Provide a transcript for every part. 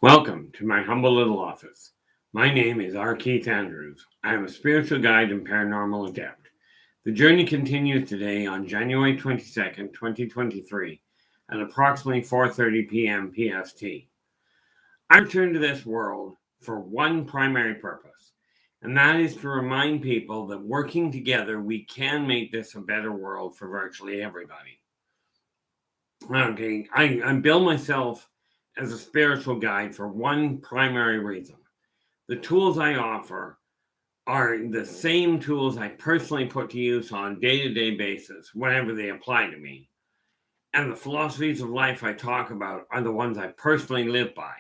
Welcome to my humble little office. My name is R. Keith Andrews. I am a spiritual guide and paranormal adept. The journey continues today on January 22nd, 2023 at approximately 4:30 p.m. PST. I returned to this world for one primary purpose, and that is to remind people that working together we can make this a better world for virtually everybody. Okay, I bill myself as a spiritual guide for one primary reason. The tools I offer are the same tools I personally put to use on a day-to-day basis whenever they apply to me. And the philosophies of life I talk about are the ones I personally live by.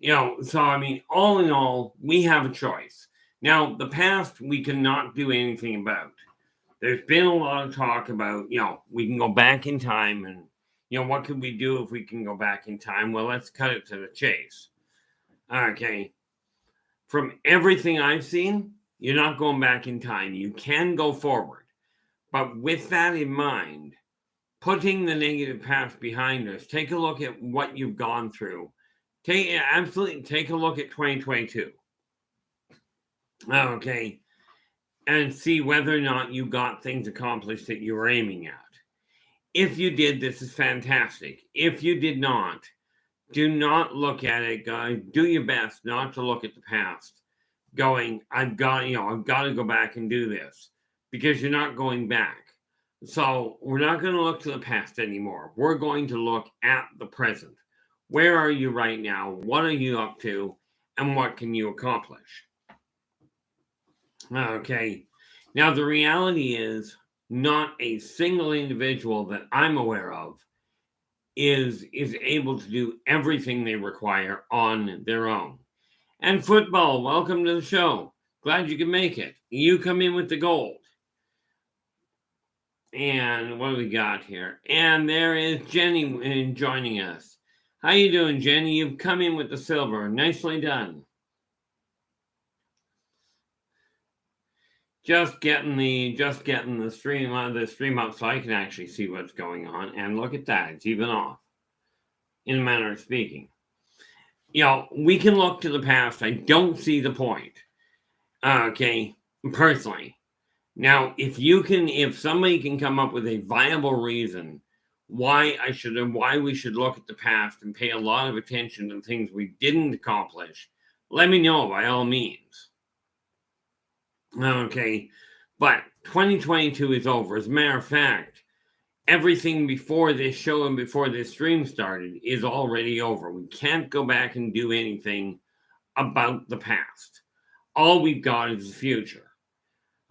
All in all, we have a choice. Now, the past we cannot do anything about. There's been a lot of talk about, we can go back in time and, what could we do if we can go back in time? Well, let's cut it to the chase. Okay. From everything I've seen, you're not going back in time. You can go forward. But with that in mind, putting the negative past behind us, take a look at what you've gone through. Take a look at 2022. Okay. And see whether or not you got things accomplished that you were aiming at. If you did, this is fantastic. If you did not, do not look at it, guys. Do your best not to look at the past going, I've got to go back and do this, because you're not going back. So we're not going to look to the past anymore. We're going to look at the present. Where are you right now? What are you up to? And what can you accomplish? Okay. Now, the reality is not a single individual that I'm aware of is able to do everything they require on their own. And football, welcome to the show. Glad you can make it. You come in with the gold. And what do we got here? And there is Jenny joining us. How you doing, Jenny? You've come in with the silver. Nicely done. Just getting the stream up so I can actually see what's going on. And look at that. It's even off. In a manner of speaking. We can look to the past. I don't see the point. Okay, personally. Now, if somebody can come up with a viable reason why we should look at the past and pay a lot of attention to things we didn't accomplish, let me know by all means. Okay, but 2022 is over. As a matter of fact, everything before this show and before this stream started is already over. We can't go back and do anything about the past. All we've got is the future.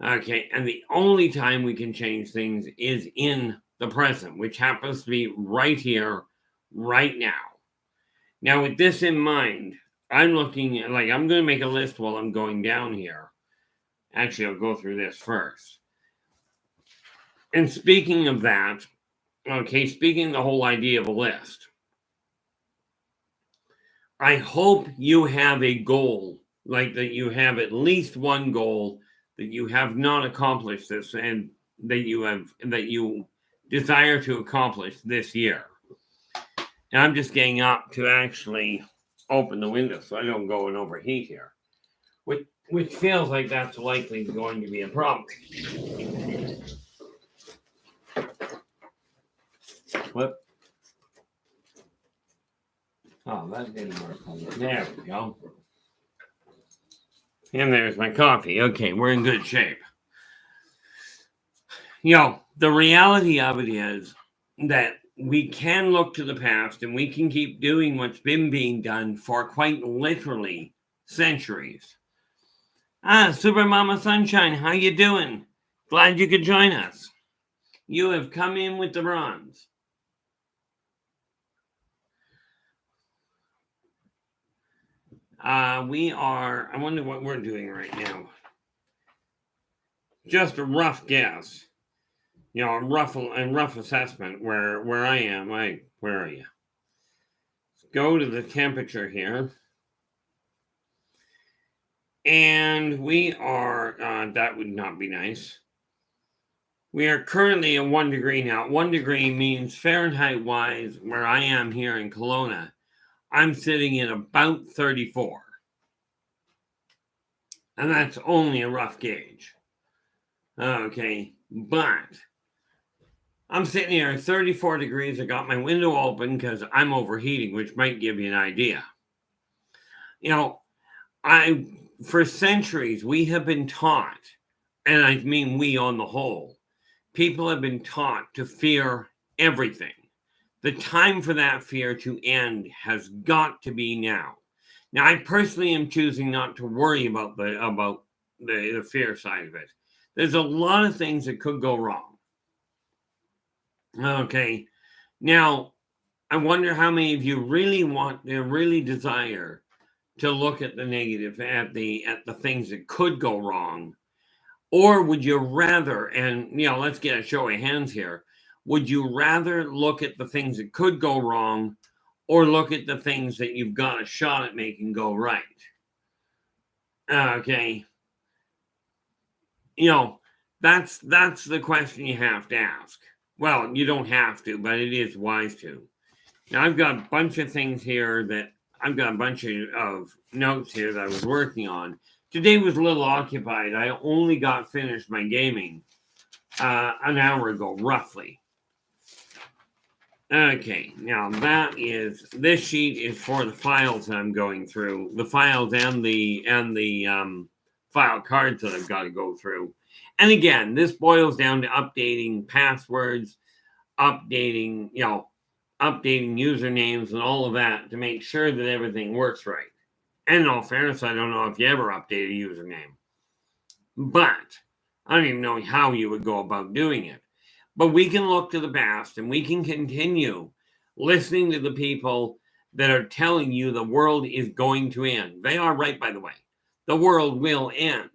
Okay, and the only time we can change things is in the present, which happens to be right here, right now. Now, with this in mind, I'm going to make a list while I'm going down here. Actually, I'll go through this first. And speaking of that, speaking the whole idea of a list, I hope you have a goal, like that you have at least one goal that you have not accomplished this and that you desire to accomplish this year. And I'm just getting up to actually open the window so I don't go and overheat here, which feels like that's likely going to be a problem. What? Oh, that didn't work. There we go. And there's my coffee. Okay, we're in good shape. The reality of it is that we can look to the past and we can keep doing what's been being done for quite literally centuries. Super Mama Sunshine, how you doing? Glad you could join us. You have come in with the bronze. I wonder what we're doing right now. Just a rough guess. A rough assessment where I am. Where are you? Let's go to the temperature here. And we are, that would not be nice. We are currently at 1 degree now. 1 degree means Fahrenheit wise, where I am here in Kelowna, I'm sitting in about 34. And that's only a rough gauge. Okay, but I'm sitting here at 34 degrees. I got my window open because I'm overheating, which might give you an idea. For centuries, we have been taught, and I mean we on the whole, people have been taught to fear everything. The time for that fear to end has got to be now. Now, I personally am choosing not to worry about the fear side of it. There's a lot of things that could go wrong. Okay. Now, I wonder how many of you really desire to look at the negative, at the things that could go wrong, or would you rather? And let's get a show of hands here. Would you rather look at the things that could go wrong, or look at the things that you've got a shot at making go right? Okay. That's the question you have to ask. Well, you don't have to, but it is wise to. Now, I've got a bunch of things here I've got a bunch of notes here that I was working on. Today was a little occupied. I only got finished my gaming an hour ago, roughly. Okay, now this sheet is for the files that I'm going through, the files and the file cards that I've got to go through. And again, this boils down to updating passwords, updating usernames and all of that to make sure that everything works right. And in all fairness, I don't know if you ever update a username, but I don't even know how you would go about doing it. But we can look to the past and we can continue listening to the people that are telling you the world is going to end. They are right, by the way. The world will end.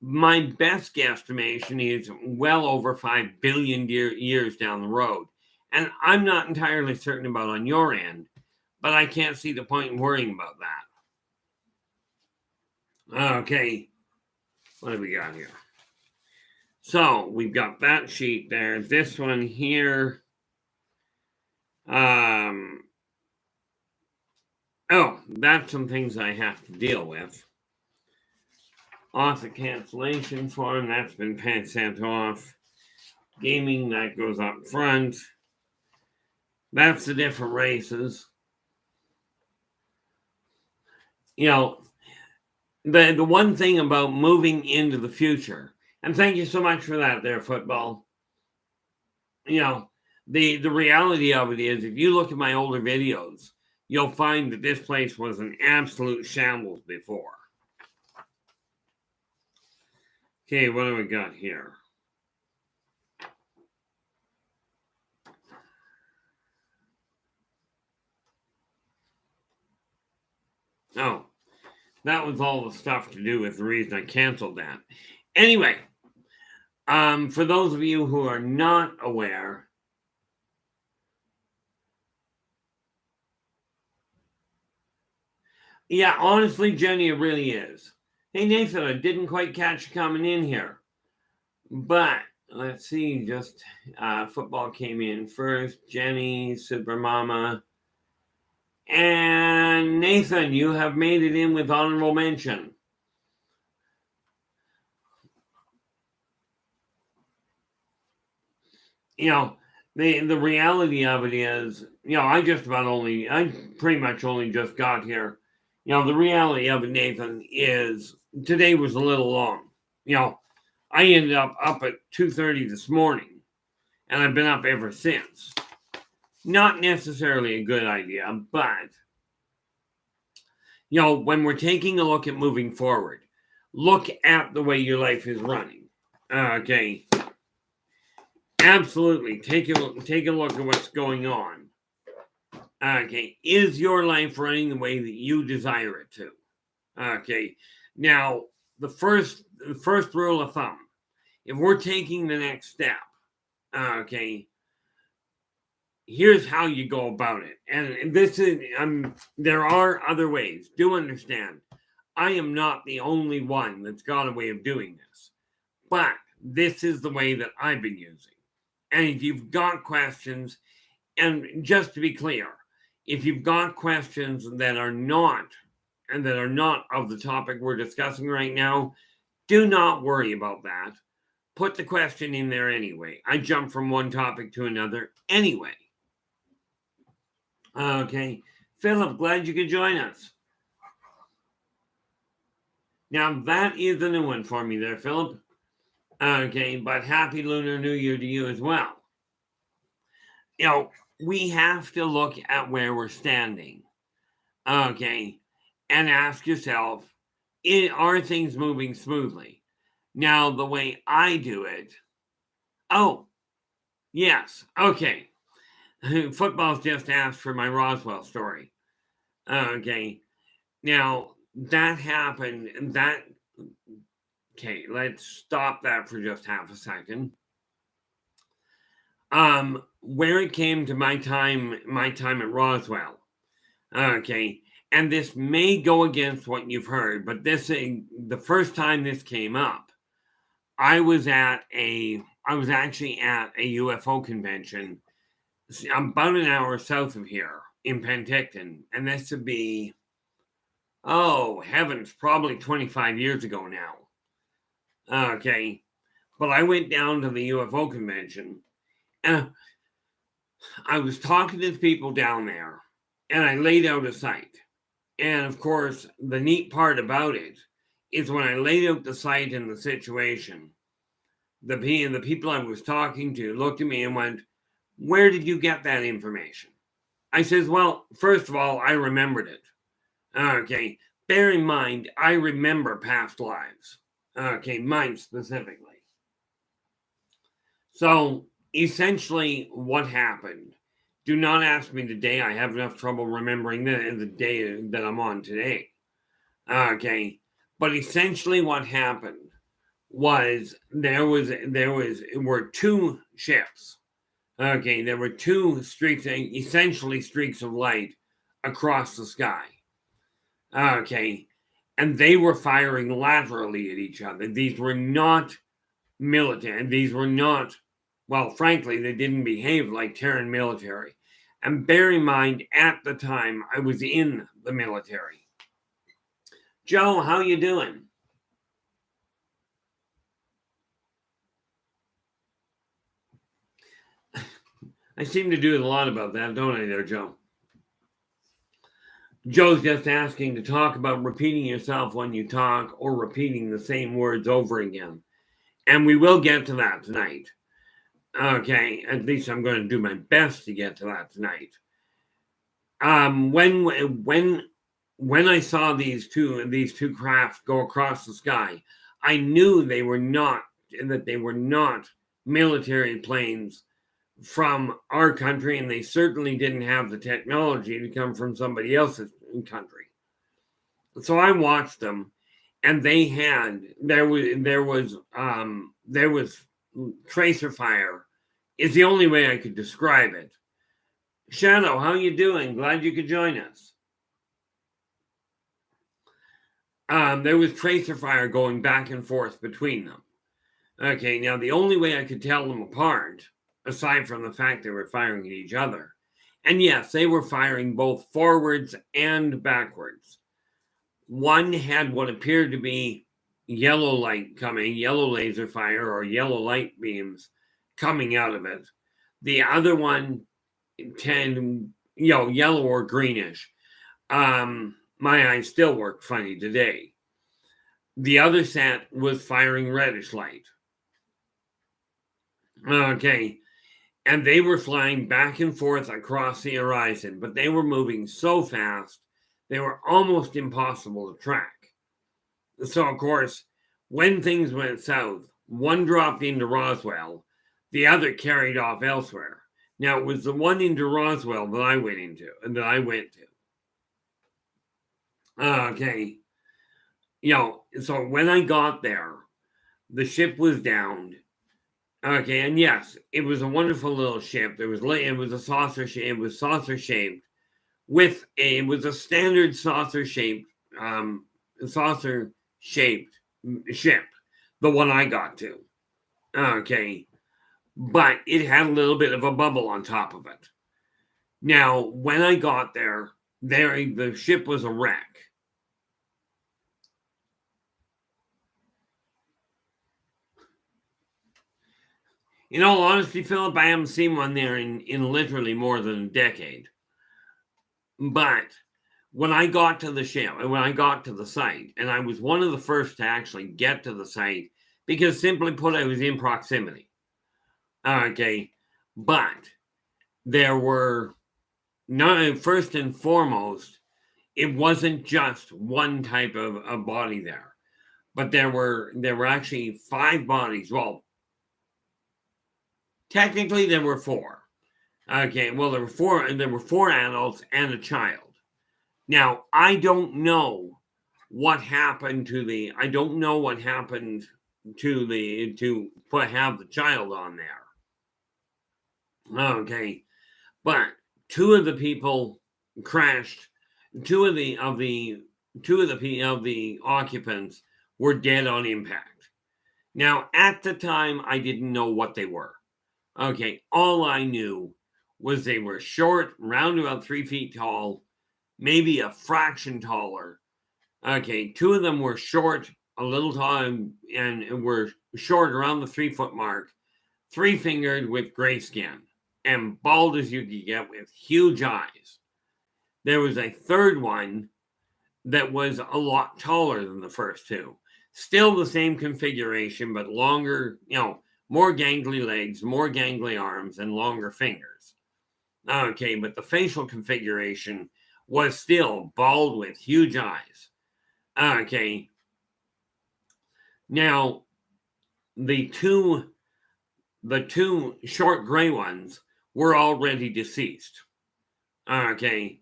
My best guesstimation is well over 5 billion years down the road. And I'm not entirely certain about on your end, but I can't see the point in worrying about that. Okay, what have we got here? So we've got that sheet there. This one here. Oh, that's some things I have to deal with. Author cancellation form, that's been sent off. Gaming, that goes up front. That's the different races. The one thing about moving into the future, and thank you so much for that there, football. The reality of it is, if you look at my older videos, you'll find that this place was an absolute shambles before. Okay, what do we got here? Oh, that was all the stuff to do with the reason I canceled that. Anyway, for those of you who are not aware, yeah, honestly, Jenny, it really is. Hey, Nathan, I didn't quite catch you coming in here. But let's see, just football came in first. Jenny, Super Mama, and Nathan, you have made it in with honorable mention. The reality of it is, I pretty much only just got here. The reality of it, Nathan, is today was a little long. I ended up at 2:30 this morning, and I've been up ever since. Not necessarily a good idea, but, when we're taking a look at moving forward, look at the way your life is running. Okay. Absolutely. Take a look at what's going on. Okay. Is your life running the way that you desire it to? Okay. Now, the first rule of thumb, if we're taking the next step, okay, here's how you go about it. And this is, there are other ways. Do understand, I am not the only one that's got a way of doing this, but this is the way that I've been using. And if you've got questions, and just to be clear, if you've got questions that are not of the topic we're discussing right now, do not worry about that. Put the question in there anyway. I jump from one topic to another anyway. Okay. Philip, glad you could join us. Now, that is a new one for me there, Philip. Okay, but happy Lunar New Year to you as well. We have to look at where we're standing. Okay, and ask yourself, are things moving smoothly? Now, the way I do it, yes, okay. Football's just asked for my Roswell story. Okay, now that happened, okay, let's stop that for just half a second. Where it came to my time at Roswell, okay, and this may go against what you've heard, but the first time this came up, I was actually at a UFO convention about an hour south of here in Penticton, and this would be, heavens, probably 25 years ago now. Okay, but I went down to the UFO convention, and I was talking to the people down there, and I laid out a site. And of course, the neat part about it is when I laid out the site and the situation, the people I was talking to looked at me and went, "Where did you get that information?" I says, "Well, first of all, I remembered it. Okay, bear in mind, I remember past lives. Okay, mine specifically. So essentially, what happened? Do not ask me the day. I have enough trouble remembering the day that I'm on today. Okay, but essentially, what happened was there were two ships. Okay, there were two streaks, essentially streaks of light across the sky. Okay, and they were firing laterally at each other. These were not military. These were not, well, frankly, they didn't behave like Terran military. And bear in mind, at the time, I was in the military. Joe, how you doing? I seem to do a lot about that, don't I there, Joe? Joe's just asking to talk about repeating yourself when you talk or repeating the same words over again. And we will get to that tonight. Okay, at least I'm going to do my best to get to that tonight. When I saw these two craft go across the sky, I knew they were not military planes from our country, and they certainly didn't have the technology to come from somebody else's country. So I watched them, and there was tracer fire is the only way I could describe it. Shadow, how you doing? Glad you could join us. There was tracer fire going back and forth between them. Okay, now the only way I could tell them apart, aside from the fact they were firing at each other, and yes, they were firing both forwards and backwards. One had what appeared to be yellow light coming, yellow laser fire or yellow light beams coming out of it. The other one yellow or greenish. My eyes still work funny today. The other set was firing reddish light. Okay. And they were flying back and forth across the horizon, but they were moving so fast, they were almost impossible to track. So, of course, when things went south, one dropped into Roswell, the other carried off elsewhere. Now, it was the one into Roswell that I went to. Okay. So when I got there, the ship was downed. Okay, and yes, it was a wonderful little ship. It was a saucer shape. It was saucer shaped. It was a standard saucer shaped ship. The one I got to. Okay, but it had a little bit of a bubble on top of it. Now, when I got there, the ship was a wreck. In all honesty, Philip, I haven't seen one there in literally more than a decade. But when I got to the ship, when I got to the site, and I was one of the first to actually get to the site, because simply put, I was in proximity. Okay. But there were, no, first and foremost, it wasn't just one type of body there, but there were actually 5 bodies. Well, technically there were 4. Okay, well there were 4 adults and a child. Now, I don't know what happened to the have the child on there. Okay, but 2 of the people crashed. 2 of the occupants were dead on impact. Now, at the time, I didn't know what they were. Okay, all I knew was they were short, round about 3 feet tall, maybe a fraction taller. Okay, 2 of them were short, a little tall, and were short around the 3-foot mark, 3-fingered with gray skin, and bald as you could get with huge eyes. There was a third one that was a lot taller than the first 2. Still the same configuration, but longer, more gangly legs, more gangly arms, and longer fingers. Okay, but the facial configuration was still bald with huge eyes. Okay. Now, the two short gray ones were already deceased. Okay.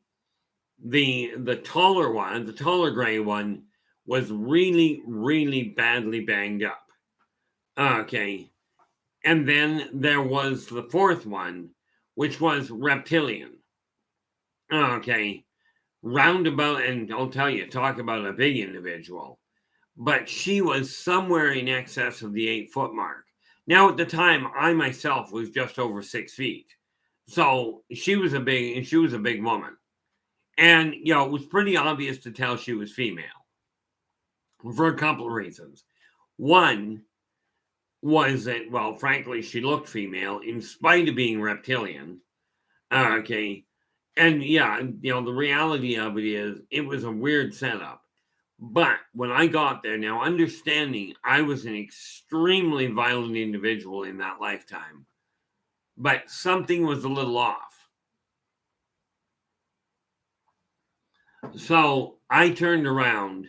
The taller one, the taller gray one, was really, really badly banged up. Okay. And then there was the 4th one, which was reptilian. Okay. Roundabout, and I'll tell you, talk about a big individual. But she was somewhere in excess of the 8-foot mark. Now, at the time, I myself was just over 6 feet. So she was a big woman. And, it was pretty obvious to tell she was female for a couple of reasons. One was that, well, frankly, she looked female in spite of being reptilian. Okay. And yeah, the reality of it is it was a weird setup. But when I got there, now understanding I was an extremely violent individual in that lifetime, but something was a little off. So I turned around,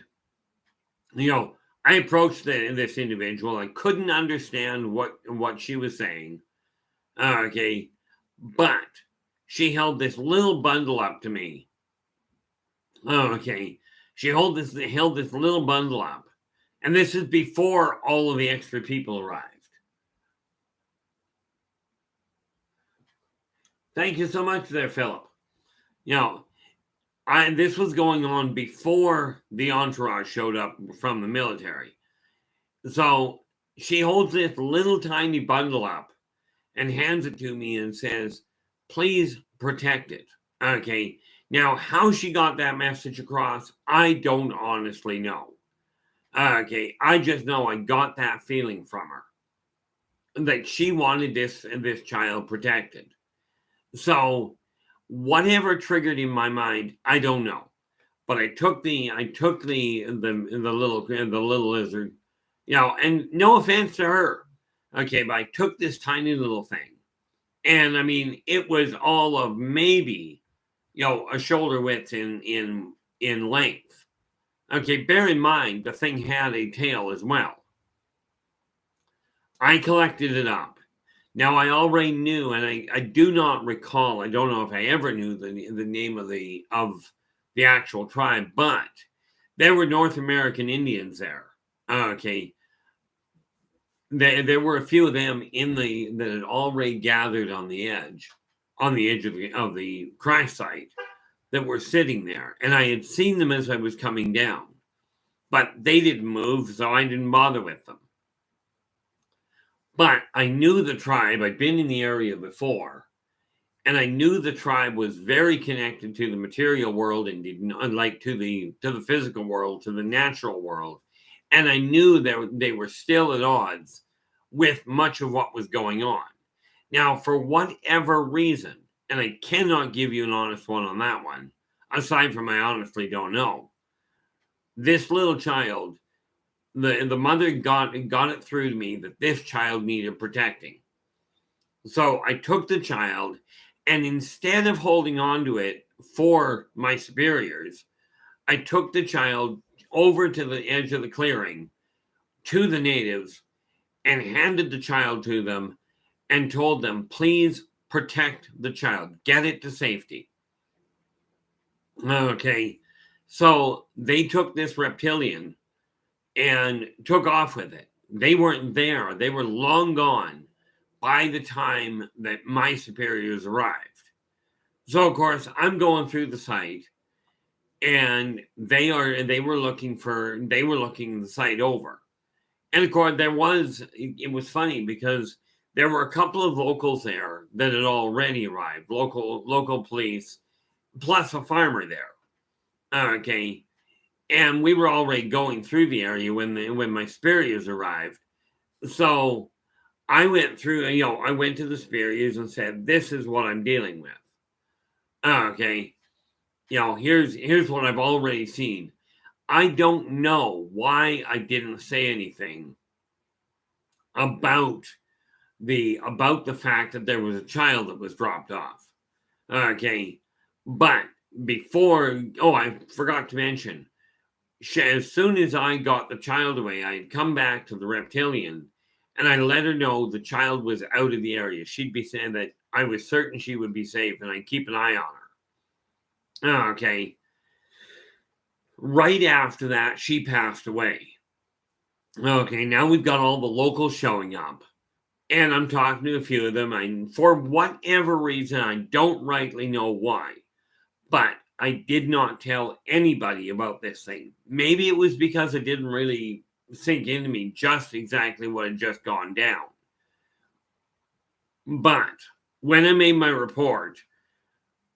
I approached this individual. I couldn't understand what she was saying. Okay. But she held this little bundle up to me. Okay. She held this little bundle up. And this is before all of the extra people arrived. Thank you so much there, Philip. This was going on before the entourage showed up from the military. So she holds this little tiny bundle up and hands it to me and says, please protect it. Okay. Now, how she got that message across, I don't honestly know. Okay. I just know I got that feeling from her that she wanted this child protected. So whatever triggered in my mind, I don't know. But I took the little lizard, and no offense to her. Okay, but I took this tiny little thing. And I mean, it was all of maybe, a shoulder width in length. Okay, bear in mind the thing had a tail as well. I collected it up. Now I already knew, and I do not recall. I don't know if I ever knew the name of the actual tribe, but there were North American Indians there. Okay, there were a few of them that had already gathered on the edge of the crash site that were sitting there, and I had seen them as I was coming down, but they didn't move, so I didn't bother with them. But I knew the tribe. I'd been in the area before, And I knew the tribe was very connected to the material world and didn't unlike to the physical world, to the natural world. And I knew that they were still at odds with much of what was going on. Now, for whatever reason, and I cannot give you an honest one on that one, aside from I honestly don't know, this little child, the mother got it through to me that this child needed protecting. So I took the child, and instead of holding on to it for my superiors, I took the child over to the edge of the clearing to the natives and handed the child to them and told them, please protect the child, get it to safety. Okay, so they took this reptilian and took off with it. They weren't there, they were long gone by the time that my superiors arrived. So of course I'm going through the site, and they were looking the site over. And of course it was funny because there were a couple of locals there that had already arrived, local police, plus a farmer there. Okay. And we were already going through the area when my superiors arrived. So I went through, I went to the superiors and said, this is what I'm dealing with. Okay. Here's what I've already seen. I don't know why I didn't say anything about the fact that there was a child that was dropped off. Okay. But I forgot to mention, as soon as I got the child away, I had come back to the reptilian and I let her know the child was out of the area. She'd be saying that I was certain she would be safe and I'd keep an eye on her. Okay. Right after that, she passed away. Okay, now we've got all the locals showing up. And I'm talking to a few of them. For whatever reason, I don't rightly know why, but I did not tell anybody about this thing. Maybe it was because it didn't really sink into me just exactly what had just gone down. But when I made my report,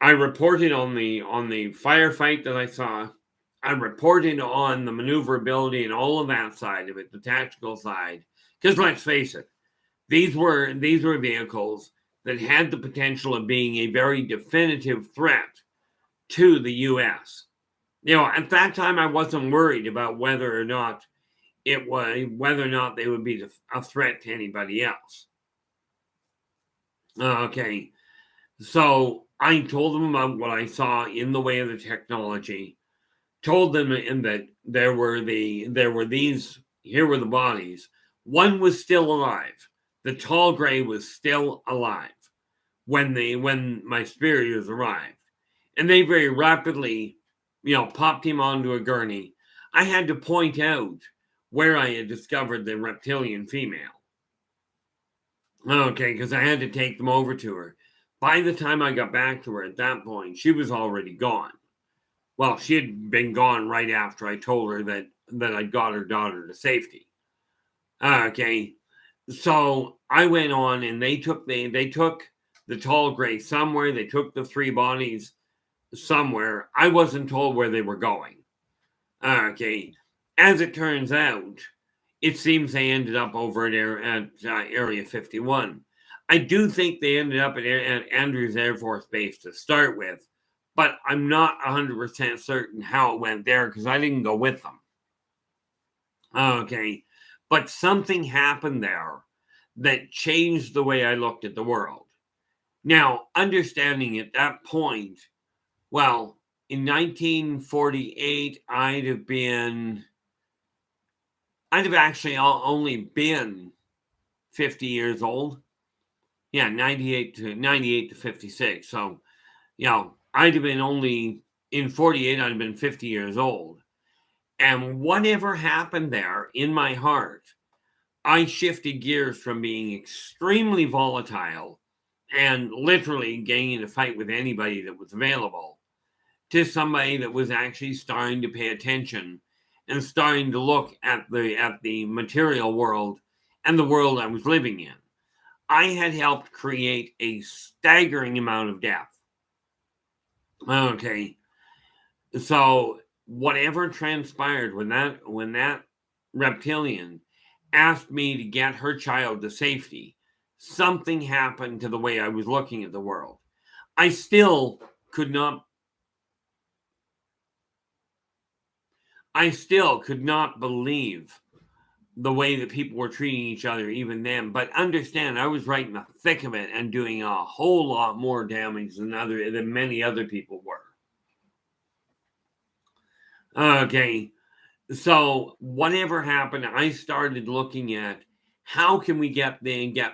I reported on the firefight that I saw. I reported on the maneuverability and all of that side of it, the tactical side. Because let's face it, these were vehicles that had the potential of being a very definitive threat to the U.S. At that time, I wasn't worried about whether or not they would be a threat to anybody else. Okay, so I told them about what I saw in the way of the technology. Told them that here were the bodies. One was still alive. The tall gray was still alive when my superiors arrived. And they very rapidly, popped him onto a gurney. I had to point out where I had discovered the reptilian female. Okay, because I had to take them over to her. By the time I got back to her at that point, she was already gone. Well, she had been gone right after I told her that I got her daughter to safety. Okay, so I went on and they took the tall gray somewhere. They took the three bodies somewhere. I wasn't told where they were going. Okay, as it turns out, it seems they ended up over at Area 51. I do think they ended up at Andrews Air Force Base to start with, but I'm not 100% certain how it went there because I didn't go with them. Okay, but something happened there that changed the way I looked at the world. Now, understanding at that point, well, in 1948, I'd have actually only been 50 years old. Yeah, 98 to 56. So, I'd have been only in 48, I'd have been 50 years old. And whatever happened there in my heart, I shifted gears from being extremely volatile and literally getting in a fight with anybody that was available to somebody that was actually starting to pay attention and starting to look at the material world and the world I was living in. I had helped create a staggering amount of death. Okay. So whatever transpired when that reptilian asked me to get her child to safety, something happened to the way I was looking at the world. I still could not believe the way that people were treating each other even then. But understand, I was right in the thick of it and doing a whole lot more damage than many other people were. Okay. So whatever happened, I started looking at how can we get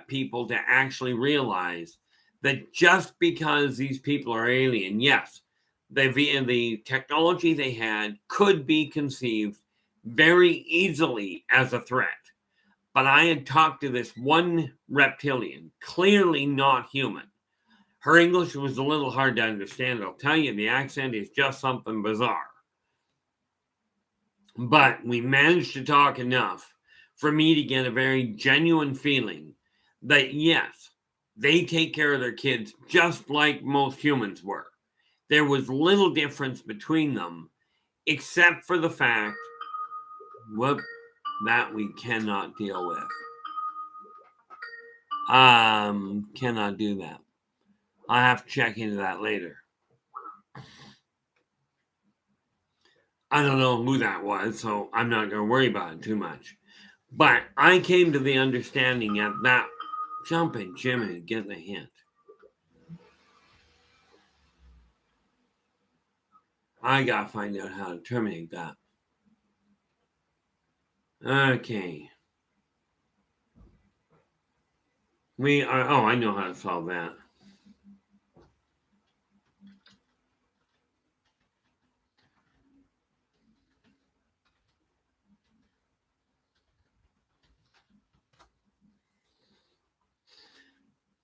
people to actually realize that just because these people are alien, yes, the technology they had could be conceived very easily as a threat. But I had talked to this one reptilian, clearly not human. Her English was a little hard to understand. I'll tell you, the accent is just something bizarre. But we managed to talk enough for me to get a very genuine feeling that, yes, they take care of their kids just like most humans were. There was little difference between them, except for the fact, that we cannot deal with. Cannot do that. I'll have to check into that later. I don't know who that was, so I'm not going to worry about it too much. But I came to the understanding at that jumping Jimmy, get the hint. I got to find out how to terminate that. Okay. I know how to solve that.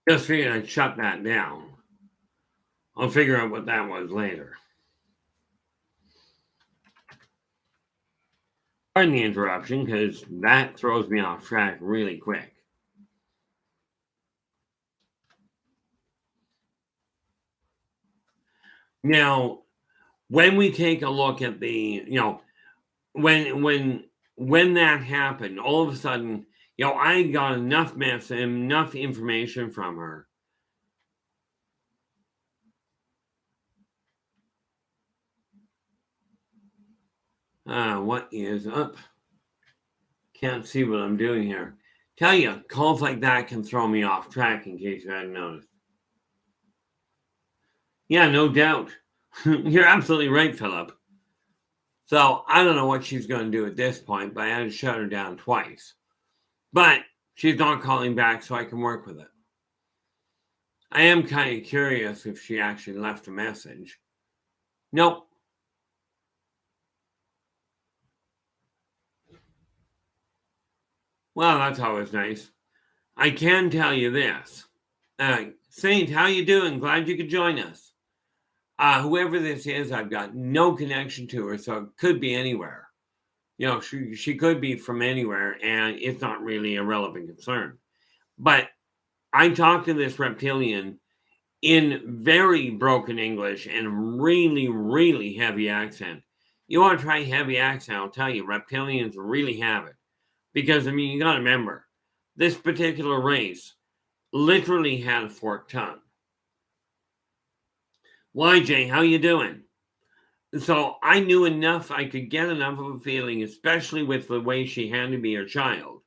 Just figured I'd shut that down. I'll figure out what that was later. Pardon the interruption, because that throws me off track really quick. Now, when we take a look at when that happened, all of a sudden, I got enough information from her. What is up? Can't see what I'm doing here. Tell you, calls like that can throw me off track in case you hadn't noticed. Yeah, no doubt. You're absolutely right, Philip. So I don't know what she's going to do at this point, but I had to shut her down twice. But she's not calling back, so I can work with it. I am kind of curious if she actually left a message. Nope. Well, that's always nice. I can tell you this. Saint, how you doing? Glad you could join us. Whoever this is, I've got no connection to her, so it could be anywhere. She could be from anywhere, and it's not really a relevant concern. But I talked to this reptilian in very broken English and really, really heavy accent. You want to try heavy accent, I'll tell you, reptilians really have it. Because, you got to remember, this particular race literally had a forked tongue. YJ, how you doing? So I knew enough, I could get enough of a feeling, especially with the way she handed me her child,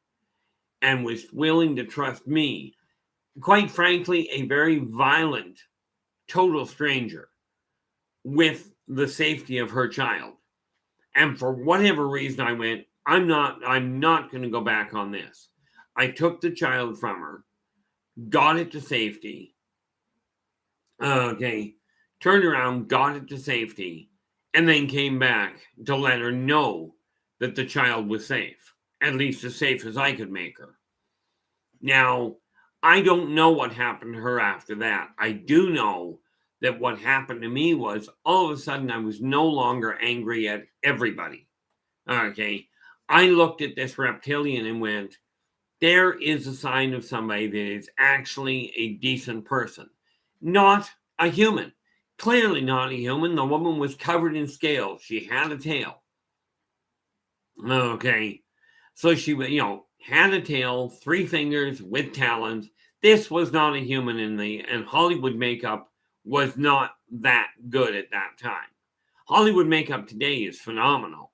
and was willing to trust me. Quite frankly, a very violent, total stranger, with the safety of her child. And for whatever reason, I went, I'm not going to go back on this. I took the child from her, got it to safety. Okay, turned around, got it to safety, and then came back to let her know that the child was safe, at least as safe as I could make her. Now, I don't know what happened to her after that. I do know that what happened to me was all of a sudden I was no longer angry at everybody. Okay. I looked at this reptilian and went, there is a sign of somebody that is actually a decent person, not a human. Clearly not a human. The woman was covered in scales. She had a tail. Okay. So she, had a tail, 3 fingers with talons. This was not a human and Hollywood makeup was not that good at that time. Hollywood makeup today is phenomenal.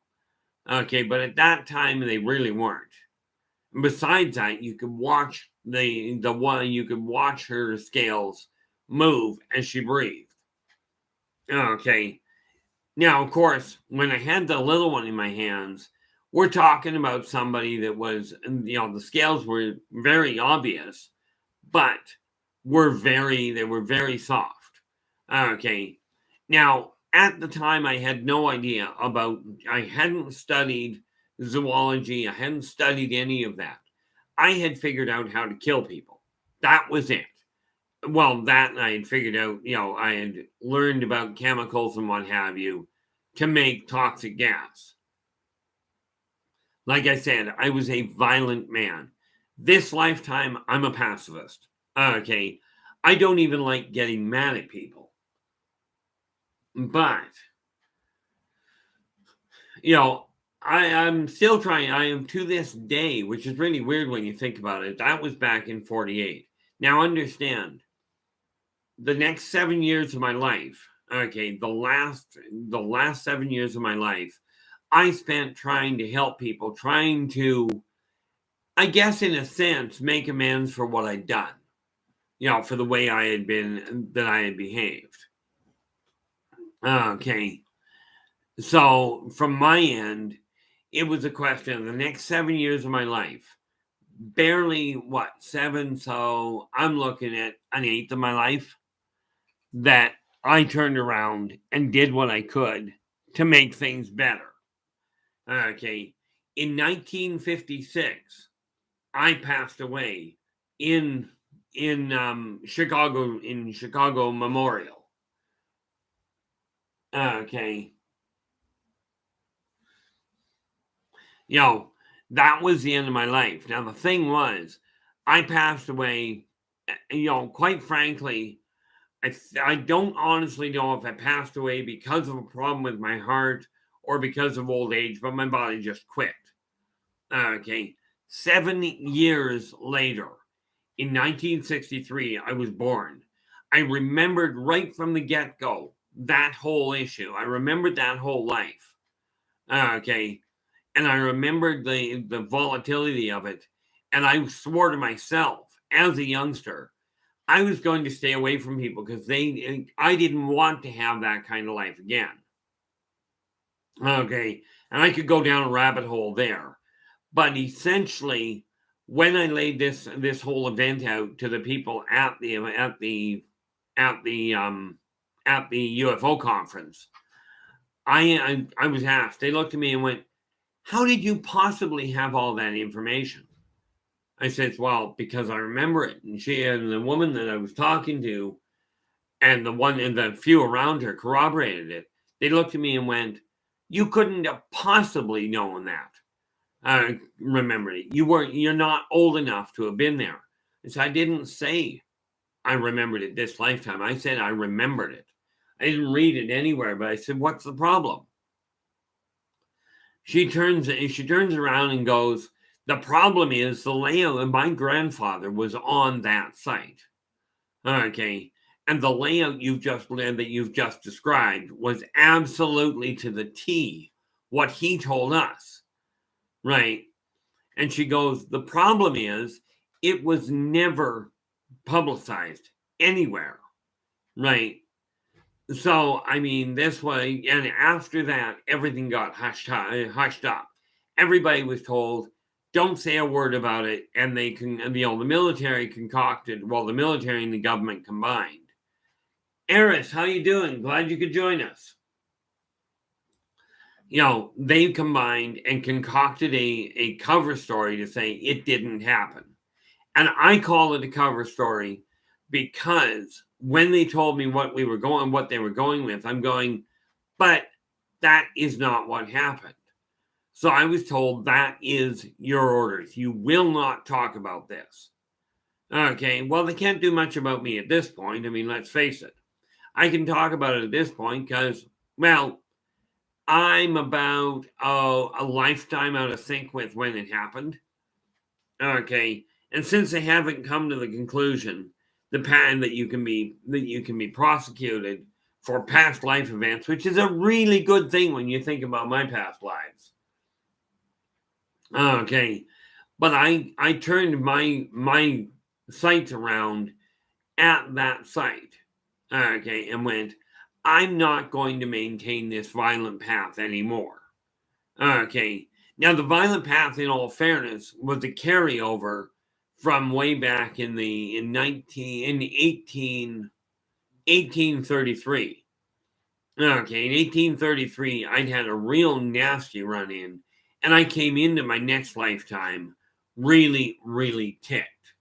Okay, but at that time they really weren't. Besides that, you could watch you could watch her scales move as she breathed. Okay. Now, of course, when I had the little one in my hands, we're talking about somebody that was, the scales were very obvious, but they were very soft. Okay. Now, at the time, I had no idea I hadn't studied zoology. I hadn't studied any of that. I had figured out how to kill people. That was it. Well, that I had figured out, I had learned about chemicals and what have you to make toxic gas. Like I said, I was a violent man. This lifetime, I'm a pacifist. Okay. I don't even like getting mad at people. But, I'm still trying. I am to this day, which is really weird when you think about it. That was back in 48. Now, understand, the next 7 years of my life, okay, the last 7 years of my life, I spent trying to help people, trying to, I guess, in a sense, make amends for what I'd done, for the way I had behaved. Okay. So from my end, it was a question of the next 7 years of my life, barely 7. So I'm looking at an eighth of my life that I turned around and did what I could to make things better. Okay. In 1956, I passed away in Chicago Memorial. Okay. That was the end of my life. Now, the thing was, I passed away, quite frankly, I don't honestly know if I passed away because of a problem with my heart or because of old age, but my body just quit. Okay. 7 years later, in 1963, I was born. I remembered right from the get-go that whole issue. I remembered that whole life. Okay. And I remembered the volatility of it. And I swore to myself as a youngster, I was going to stay away from people because I didn't want to have that kind of life again. Okay. And I could go down a rabbit hole there. But essentially, when I laid this whole event out to the people at the UFO conference, I was asked. They looked at me and went, "How did you possibly have all that information?" I said, "Well, because I remember it." And the woman that I was talking to, and the few around her corroborated it. They looked at me and went, "You couldn't have possibly known that." I remembered it. You're not old enough to have been there. And so I didn't say I remembered it this lifetime. I said I remembered it. I didn't read it anywhere, but I said, "What's the problem?" She turns around and goes, "The problem is the layout, and my grandfather was on that site." Okay. And the layout that you've just described was absolutely to the T what he told us. Right. And she goes, "The problem is it was never publicized anywhere." Right. So, I mean, this way, and after that, everything got hushed up. Everybody was told, don't say a word about it. And the military the military and the government combined. Eris, how you doing? Glad you could join us. They combined and concocted a cover story to say it didn't happen. And I call it a cover story because when they told me what they were going with, I'm going, but that is not what happened. So I was told that is your orders. You will not talk about this. Okay, well, they can't do much about me at this point. I mean, let's face it. I can talk about it at this point because, well, I'm about a lifetime out of sync with when it happened. Okay, and since they haven't come to the conclusion, the patent that you can be prosecuted for past life events, which is a really good thing when you think about my past lives. Okay, but I turned my sights around at that site. Okay, and went, I'm not going to maintain this violent path anymore. Okay, now the violent path, in all fairness, was a carryover from way back in 1833. Okay, in 1833, I'd had a real nasty run in, and I came into my next lifetime really, really ticked.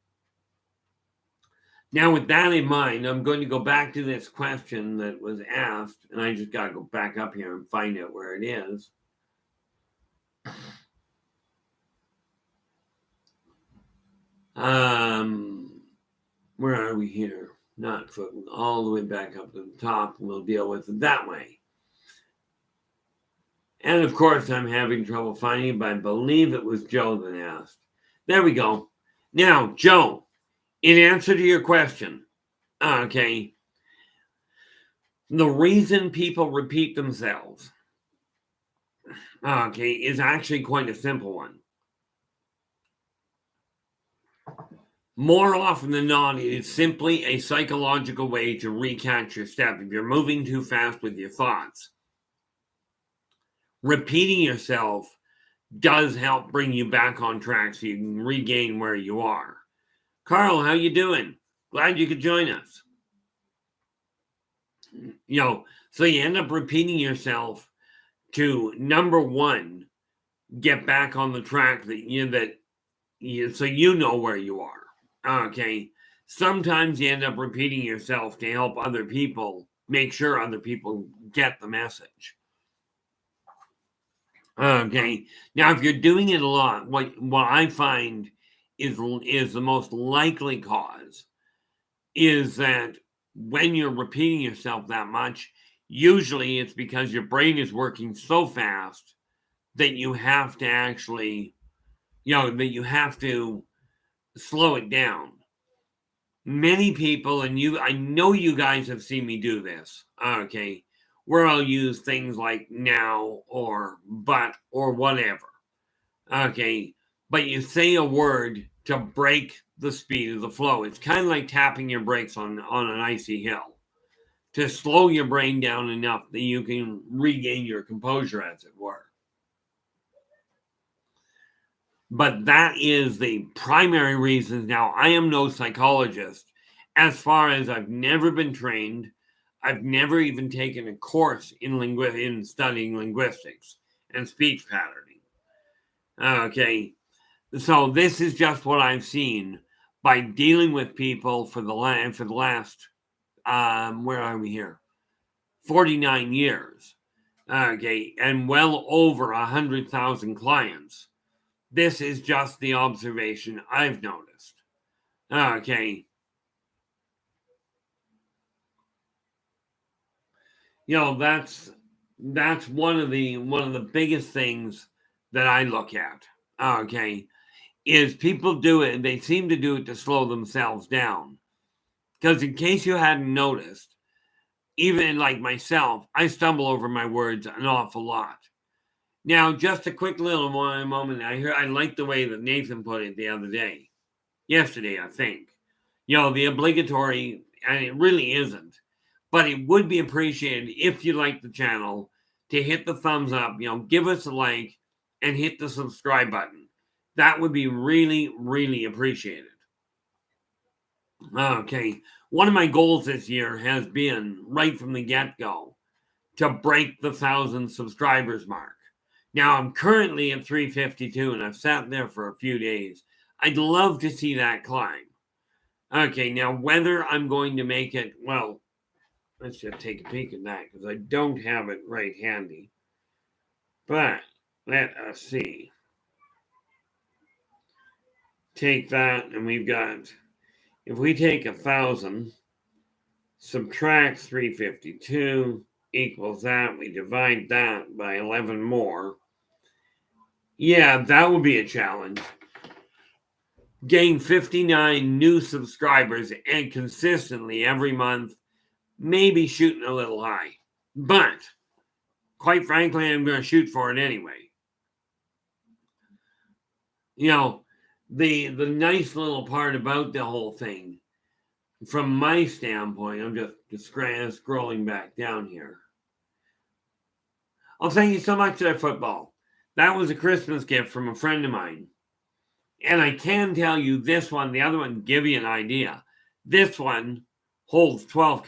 Now, with that in mind, I'm going to go back to this question that was asked, and I just got to go back up here and find out where it is. Where are we here? Not all the way back up to the top. We'll deal with it that way. And of course, I'm having trouble finding it, but I believe it was Joe that asked. There we go. Now, Joe, in answer to your question, okay, the reason people repeat themselves, okay, is actually quite a simple one. More often than not, it is simply a psychological way to recatch your step. If you're moving too fast with your thoughts, repeating yourself does help bring you back on track so you can regain where you are. Carl, how you doing? Glad you could join us. So you end up repeating yourself to, number one, get back on the track so you know where you are. Okay. Sometimes you end up repeating yourself to help other people make sure other people get the message. Okay. Now, if you're doing it a lot, what I find is the most likely cause is that when you're repeating yourself that much, usually it's because your brain is working so fast that you have to actually, that you have to slow it down. Many people, and I know you guys have seen me do this, okay, where I'll use things like now or but or whatever, okay, but you say a word to break the speed of the flow. It's kind of like tapping your brakes on an icy hill to slow your brain down enough that you can regain your composure, as it were. But that is the primary reason. Now, I am no psychologist. As far as I've never been trained, I've never even taken a course in studying linguistics and speech patterning. Okay, so this is just what I've seen by dealing with people for the last where are we here? 49 years. Okay, and well over 100,000 clients. This is just the observation I've noticed. Okay. That's one of the biggest things that I look at. Okay. Is people do it, they seem to do it to slow themselves down. Because in case you hadn't noticed, even like myself, I stumble over my words an awful lot. Now, just a quick little moment. I like the way that Nathan put it yesterday, I think. The obligatory, and it really isn't, but it would be appreciated if you like the channel to hit the thumbs up, give us a like and hit the subscribe button. That would be really, really appreciated. Okay. One of my goals this year has been, right from the get-go, to break the 1,000 subscribers mark. Now, I'm currently at 352, and I've sat there for a few days. I'd love to see that climb. Okay, now whether I'm going to make it, well, let's just take a peek at that because I don't have it right handy. But Let us see. Take that, and we've got, if we take 1,000, subtract 352, equals that. We divide that by 11 more. Yeah, that would be a challenge. Gain 59 new subscribers and consistently every month, maybe shooting a little high. But, quite frankly, I'm going to shoot for it anyway. You know, the nice little part about the whole thing, from my standpoint, I'm just scrolling back down here. Oh, thank you so much for that football. That was a Christmas gift from a friend of mine. And I can tell you this one, the other one, give you an idea. This one holds 12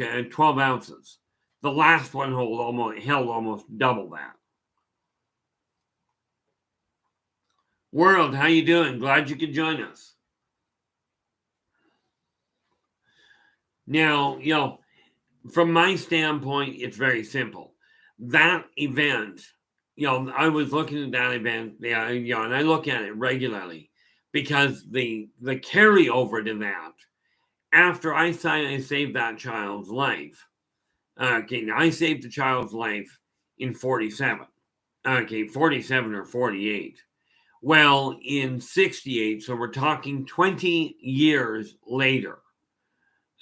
ounces. The last one held almost double that. World, how you doing? Glad you could join us. Now, you know, from my standpoint, it's very simple. That event, you know, I was looking at that event, yeah, you know, and I look at it regularly because the carryover to that, after I saved that child's life, okay, now I saved the child's life in 47. Okay, 47 or 48. Well, in 68, so we're talking 20 years later.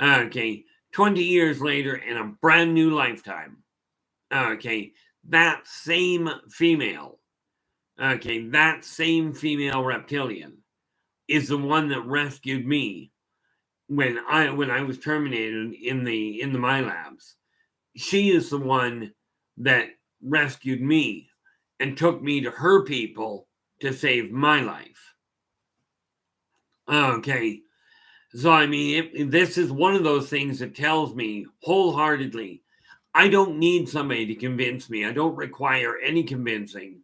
Okay, 20 years later in a brand new lifetime. Okay, that same female reptilian is the one that rescued me when I was terminated in the my labs. She is the one that rescued me and took me to her people to save my life. Okay, so I mean, this is one of those things that tells me wholeheartedly, I don't need somebody to convince me. I don't require any convincing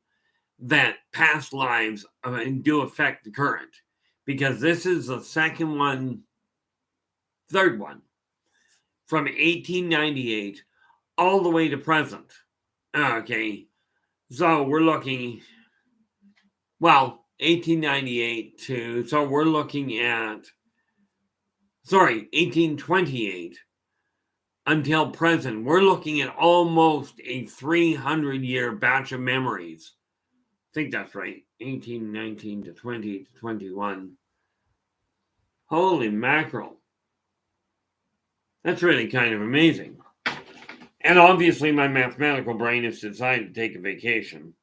that past lives do affect the current, because this is the third one, from 1898 all the way to present. Okay, so we're looking, 1898 to, so we're looking at, 1828 until present. We're looking at almost a 300-year batch of memories. I think that's right. 1819 to 20 to 21. Holy mackerel. That's really kind of amazing. And obviously my mathematical brain has decided to take a vacation.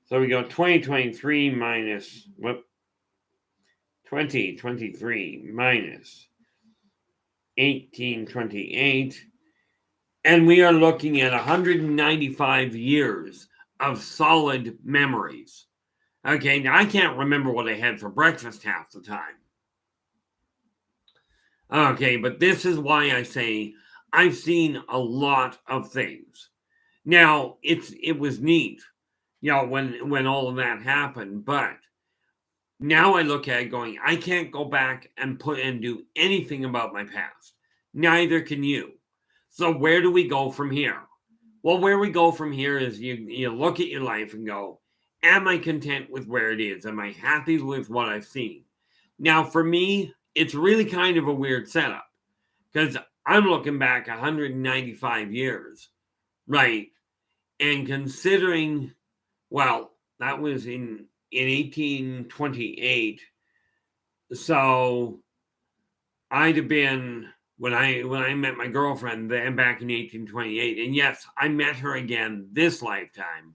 So we go 2023 minus 2023 minus 1828. And we are looking at 195 years of solid memories. Okay, now I can't remember what I had for breakfast half the time. Okay, but this is why I say I've seen a lot of things. Now, it was neat, you know, when all of that happened, but now I look at it going, I can't go back and do anything about my past. Neither can you. So where do we go from here? Well, where we go from here is you look at your life and go, am I content with where it is? Am I happy with what I've seen? Now, for me, it's really kind of a weird setup because I'm looking back 195 years, right? And considering, well, that was in 1828. So I'd have been, when I met my girlfriend then back in 1828, and yes, I met her again this lifetime.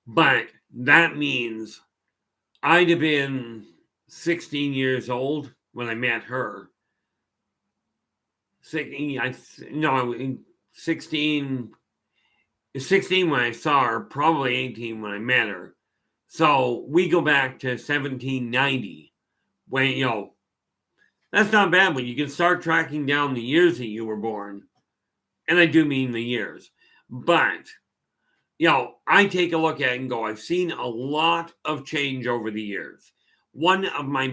But that means I'd have been 16 years old when I met her. 16 when I saw her, probably 18 when I met her. So we go back to 1790 when, you know, that's not bad when you can start tracking down the years that you were born. And I do mean the years. But, you know, I take a look at it and go, I've seen a lot of change over the years. One of my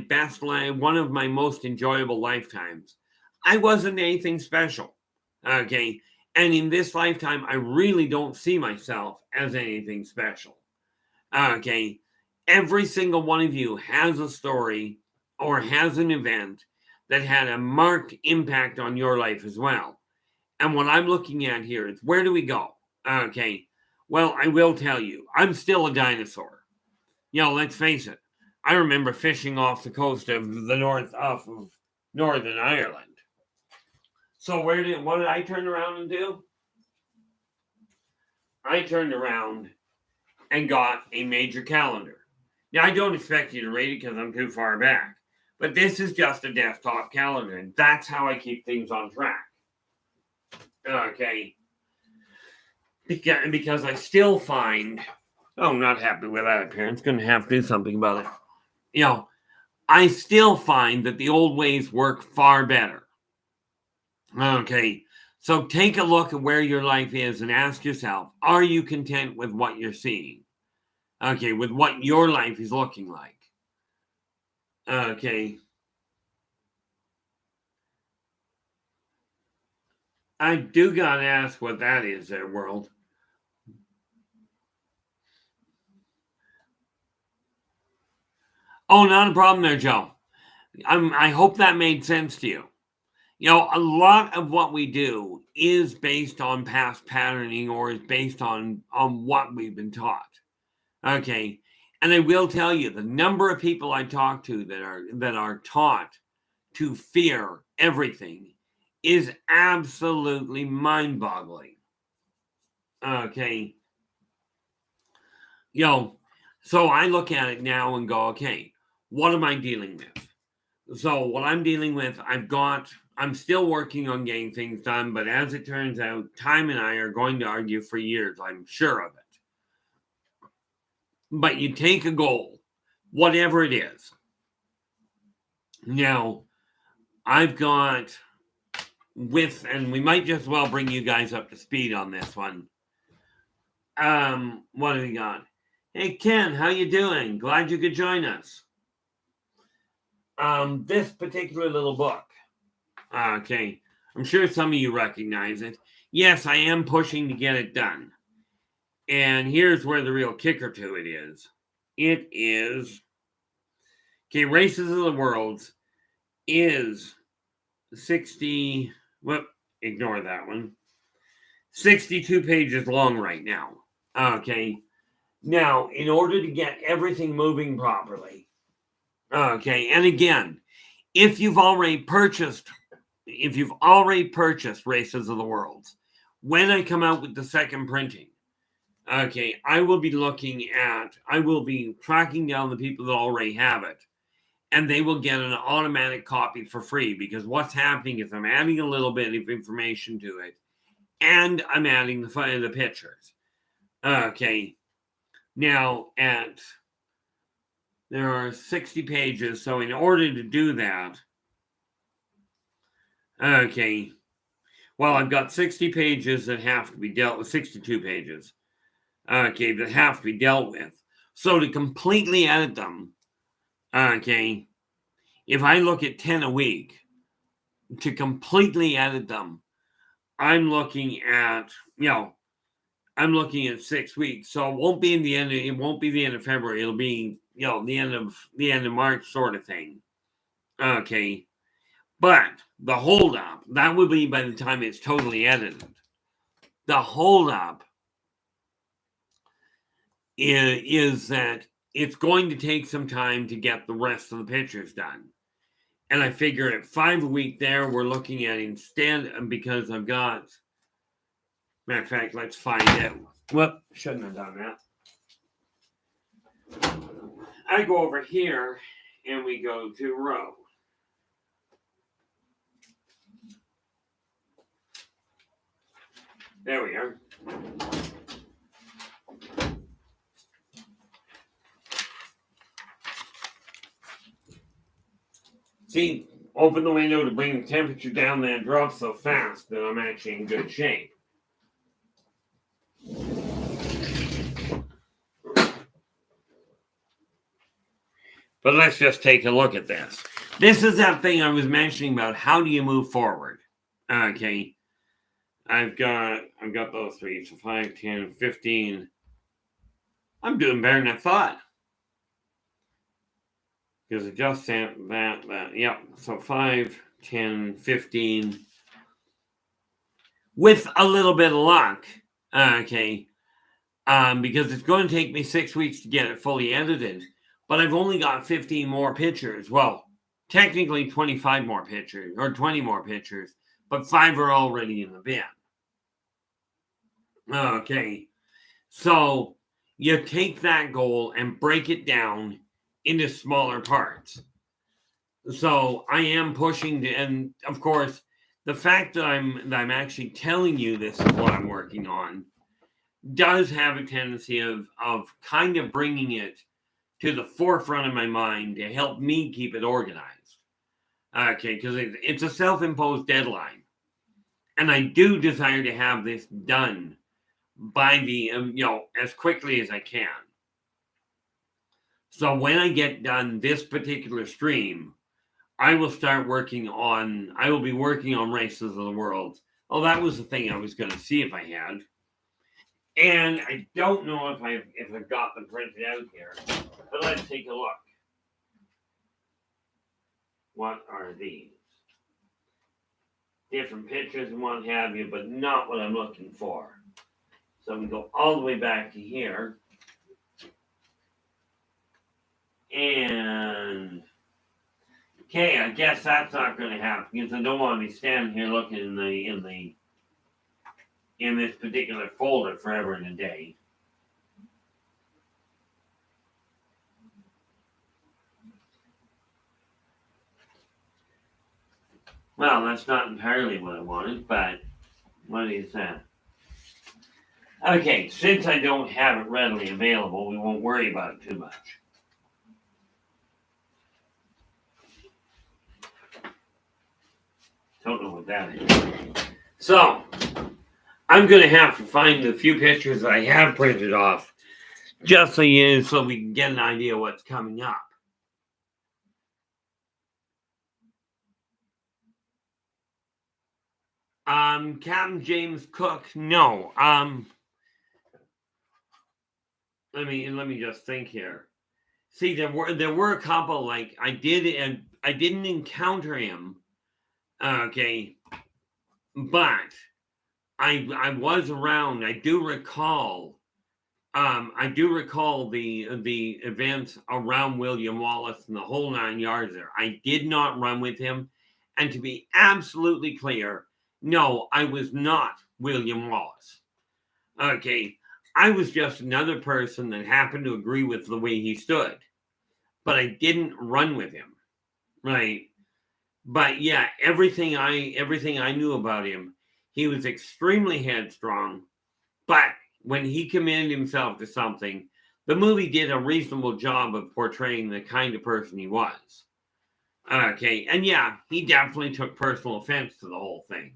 most enjoyable lifetimes, I wasn't anything special. Okay. And in this lifetime, I really don't see myself as anything special. Okay. Every single one of you has a story or has an event that had a marked impact on your life as well. And what I'm looking at here is, where do we go? Okay. Well, I will tell you, I'm still a dinosaur. Let's face it. I remember fishing off the coast of the north, off of Northern Ireland. So what did I turn around and do? I turned around and got a major calendar. Now, I don't expect you to read it because I'm too far back. But this is just a desktop calendar, and that's how I keep things on track. Okay. Because I still find, I'm not happy with that appearance. Going to have to do something about it. I still find that the old ways work far better. Okay. So take a look at where your life is and ask yourself, are you content with what you're seeing? Okay. With what your life is looking like. Okay. I do gotta ask what that is there, world. Oh, not a problem there, Joe. I hope that made sense to you. A lot of what we do is based on past patterning or is based on what we've been taught. Okay. And I will tell you, the number of people I talk to that are taught to fear everything is absolutely mind-boggling. Okay. So I look at it now and go, okay, what am I dealing with? So what I'm dealing with, I'm still working on getting things done, but as it turns out, time and I are going to argue for years. I'm sure of it. But you take a goal, whatever it is. Now, I've got and we might just well bring you guys up to speed on this one. What have we got? Hey, Ken, how you doing? Glad you could join us. This particular little book. Okay. I'm sure some of you recognize it. Yes, I am pushing to get it done. And here's where the real kicker to it is. It is, okay, Races of the Worlds is 60, well, ignore that one. 62 pages long right now. Okay. Now, in order to get everything moving properly, okay, and again, if you've already purchased Races of the Worlds, when I come out with the second printing, okay, I will be tracking down the people that already have it, and they will get an automatic copy for free, because what's happening is I'm adding a little bit of information to it, and I'm adding the pictures. Okay. Now, there are 60 pages, so in order to do that, okay, well, I've got 60 pages that have to be dealt with, 62 pages, okay, that have to be dealt with. So to completely edit them, okay, if I look at 10 a week, to completely edit them, I'm looking at 6 weeks. So it won't be the end of February. It'll be, the end of March sort of thing. Okay. But the holdup, that will be by the time it's totally edited. The holdup is that it's going to take some time to get the rest of the pictures done. And I figure at 5 a week there, we're looking at instead, because I've got, matter of fact, let's find out. Whoop, shouldn't have done that. I go over here and we go to row. There we are. See, open the window to bring the temperature down, then it drops so fast that I'm actually in good shape. But let's just take a look at this. This is that thing I was mentioning about how do you move forward. Okay. I've got those three. So 5, 10, 15. I'm doing better than I thought. Because it just said that. Yep. So 5, 10, 15. With a little bit of luck. Okay. Because it's going to take me 6 weeks to get it fully edited. But I've only got 15 more pictures. Well, technically 25 more pictures or 20 more pictures, but 5 are already in the bin. Okay. So you take that goal and break it down into smaller parts. So I am pushing to, and of course, the fact that I'm actually telling you this is what I'm working on does have a tendency of kind of bringing it to the forefront of my mind to help me keep it organized. Okay, because it's a self-imposed deadline. And I do desire to have this done by the, as quickly as I can. So when I get done this particular stream, I will start working on, I will be working on Races of the World. Oh, that was the thing I was going to see if I had. And I don't know if I've got them printed out here, but let's take a look. What are these? Different pictures and what have you, but not what I'm looking for. So we go all the way back to here. And okay, I guess that's not going to happen because I don't want to be standing here looking in this particular folder forever and a day. Well, that's not entirely what I wanted, but what is that? Okay, since I don't have it readily available, we won't worry about it too much. Don't know what that is. So, I'm going to have to find the few pictures that I have printed off just so we can get an idea what's coming up. Captain James Cook, no. Let me just think here. See, there were a couple, like I didn't encounter him. Okay. But I was around. I do recall the events around William Wallace and the whole 9 yards there. I did not run with him. And to be absolutely clear, no, I was not William Wallace. Okay. I was just another person that happened to agree with the way he stood. But I didn't run with him. Right. But yeah, everything I knew about him, he was extremely headstrong. But when he committed himself to something, the movie did a reasonable job of portraying the kind of person he was. Okay, and yeah, he definitely took personal offense to the whole thing.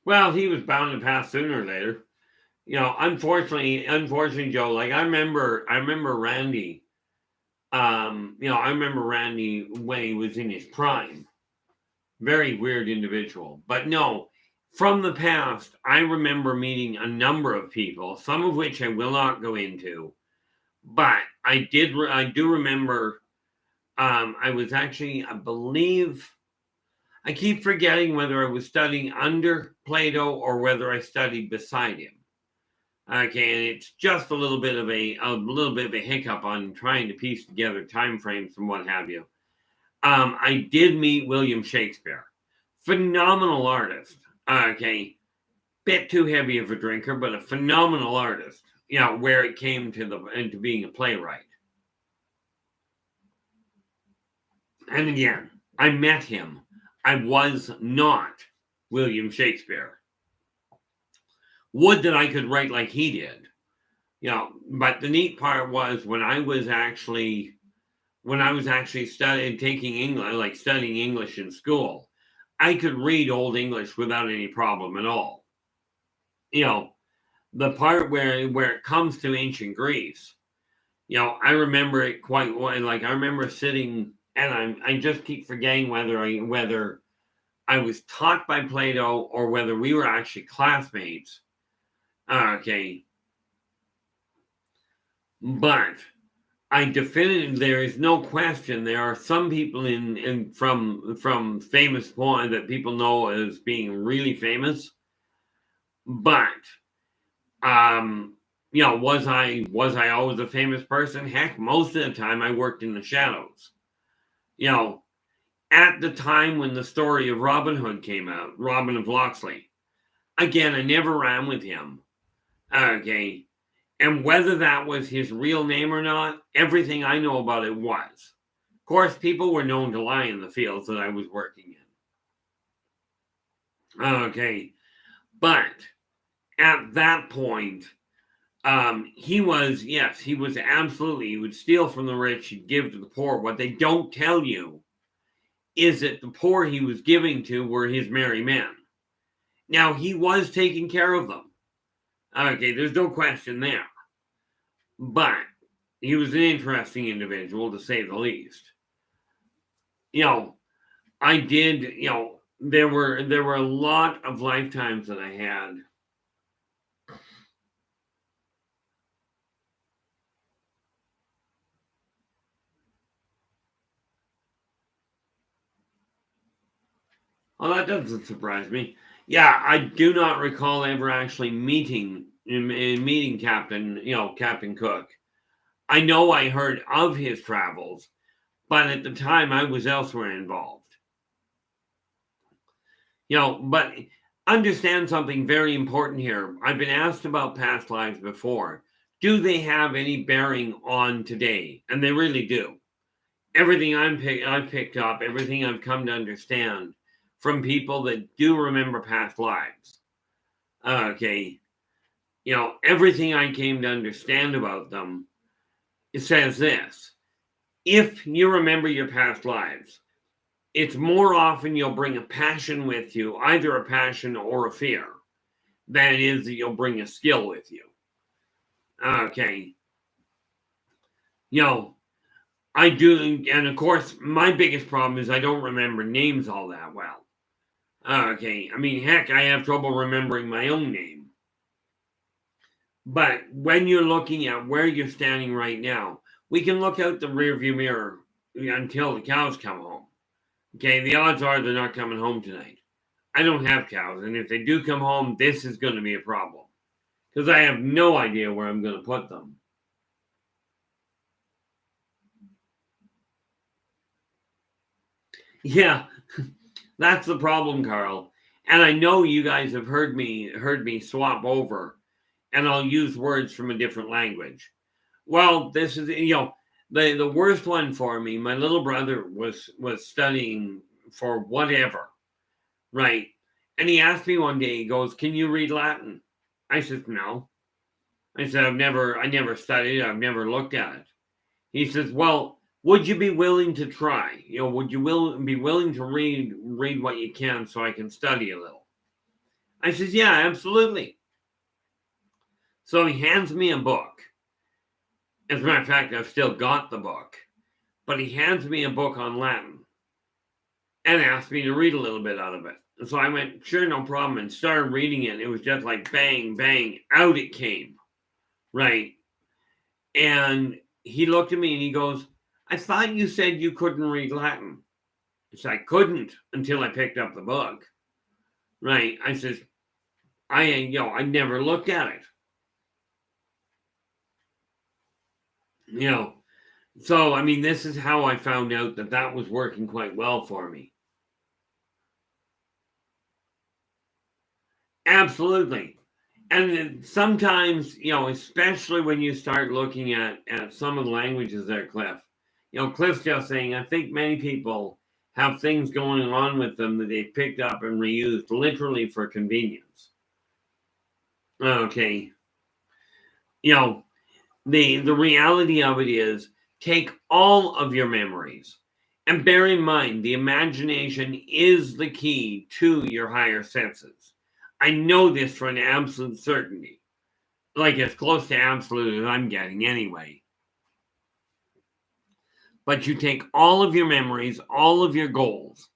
Well, he was bound to pass sooner or later. Unfortunately, Joe, like I remember Randy. I remember Randy when he was in his prime. Very weird individual. But no, from the past, I remember meeting a number of people, some of which I will not go into. But I do remember I was actually, I believe, I keep forgetting whether I was studying under Plato or whether I studied beside him. Okay, and it's just a little bit of a hiccup on trying to piece together time frames and what have you. I did meet William Shakespeare, phenomenal artist. Okay, bit too heavy of a drinker, but a phenomenal artist. Where it came into being a playwright. And again, I met him. I was not William Shakespeare. Would that I could write like he did. But the neat part was when I was actually studying English in school, I could read Old English without any problem at all. The part where it comes to ancient Greece, I remember it quite well. Like I remember sitting, and I just keep forgetting whether I was taught by Plato or whether we were actually classmates. Okay, but I definitively, there is no question. There are some people from famous point that people know as being really famous, but was I always a famous person? Heck, most of the time I worked in the shadows. You know, at the time when the story of Robin Hood came out, Robin of Locksley. Again, I never ran with him. Okay. And whether that was his real name or not, everything I know about it was. Of course, people were known to lie in the fields that I was working in. Okay. But at that point, he was absolutely, he would steal from the rich, he'd give to the poor. What they don't tell you is that the poor he was giving to were his merry men. Now, he was taking care of them. Okay, there's no question there. But he was an interesting individual, to say the least. I did, there were a lot of lifetimes that I had. Well, that doesn't surprise me. Yeah, I do not recall ever actually meeting Captain Cook. I know I heard of his travels, but at the time I was elsewhere involved. But understand something very important here. I've been asked about past lives before. Do they have any bearing on today? And they really do. Everything I've picked up, everything I've come to understand from people that do remember past lives. Okay. Everything I came to understand about them, it says this. If you remember your past lives, it's more often you'll bring a passion with you, either a passion or a fear, than it is that you'll bring a skill with you. Okay. I do, and of course, my biggest problem is I don't remember names all that well. Okay. I mean, heck, I have trouble remembering my own name. But when you're looking at where you're standing right now, we can look out the rearview mirror until the cows come home. Okay, the odds are they're not coming home tonight. I don't have cows, and if they do come home, this is going to be a problem because I have no idea where I'm going to put them. Yeah, that's the problem, Carl. And I know you guys have heard me swap over, and I'll use words from a different language. Well, this is the worst one for me. My little brother was studying for whatever, right? And he asked me one day, he goes, "Can you read Latin?" I said, "No." I said, I never studied it. I've never looked at it. He says, "Well, would you be willing to try? Would you be willing to read what you can so I can study a little?" I says, "Yeah, absolutely." So he hands me a book. As a matter of fact, I've still got the book. But he hands me a book on Latin and asked me to read a little bit out of it. And so I went, "Sure, no problem," and started reading it. It was just like bang, bang, out it came. Right. And he looked at me and he goes, "I thought you said you couldn't read Latin." I said, "I couldn't until I picked up the book." Right. I says, I never looked at it. So, I mean, this is how I found out that was working quite well for me. Absolutely. And then sometimes, especially when you start looking at some of the languages there, Cliff, Cliff's just saying, I think many people have things going on with them that they've picked up and reused literally for convenience. Okay. The reality of it is take all of your memories and bear in mind the imagination is the key to your higher senses. I know this for an absolute certainty, like as close to absolute as I'm getting anyway. But you take all of your memories, all of your goals,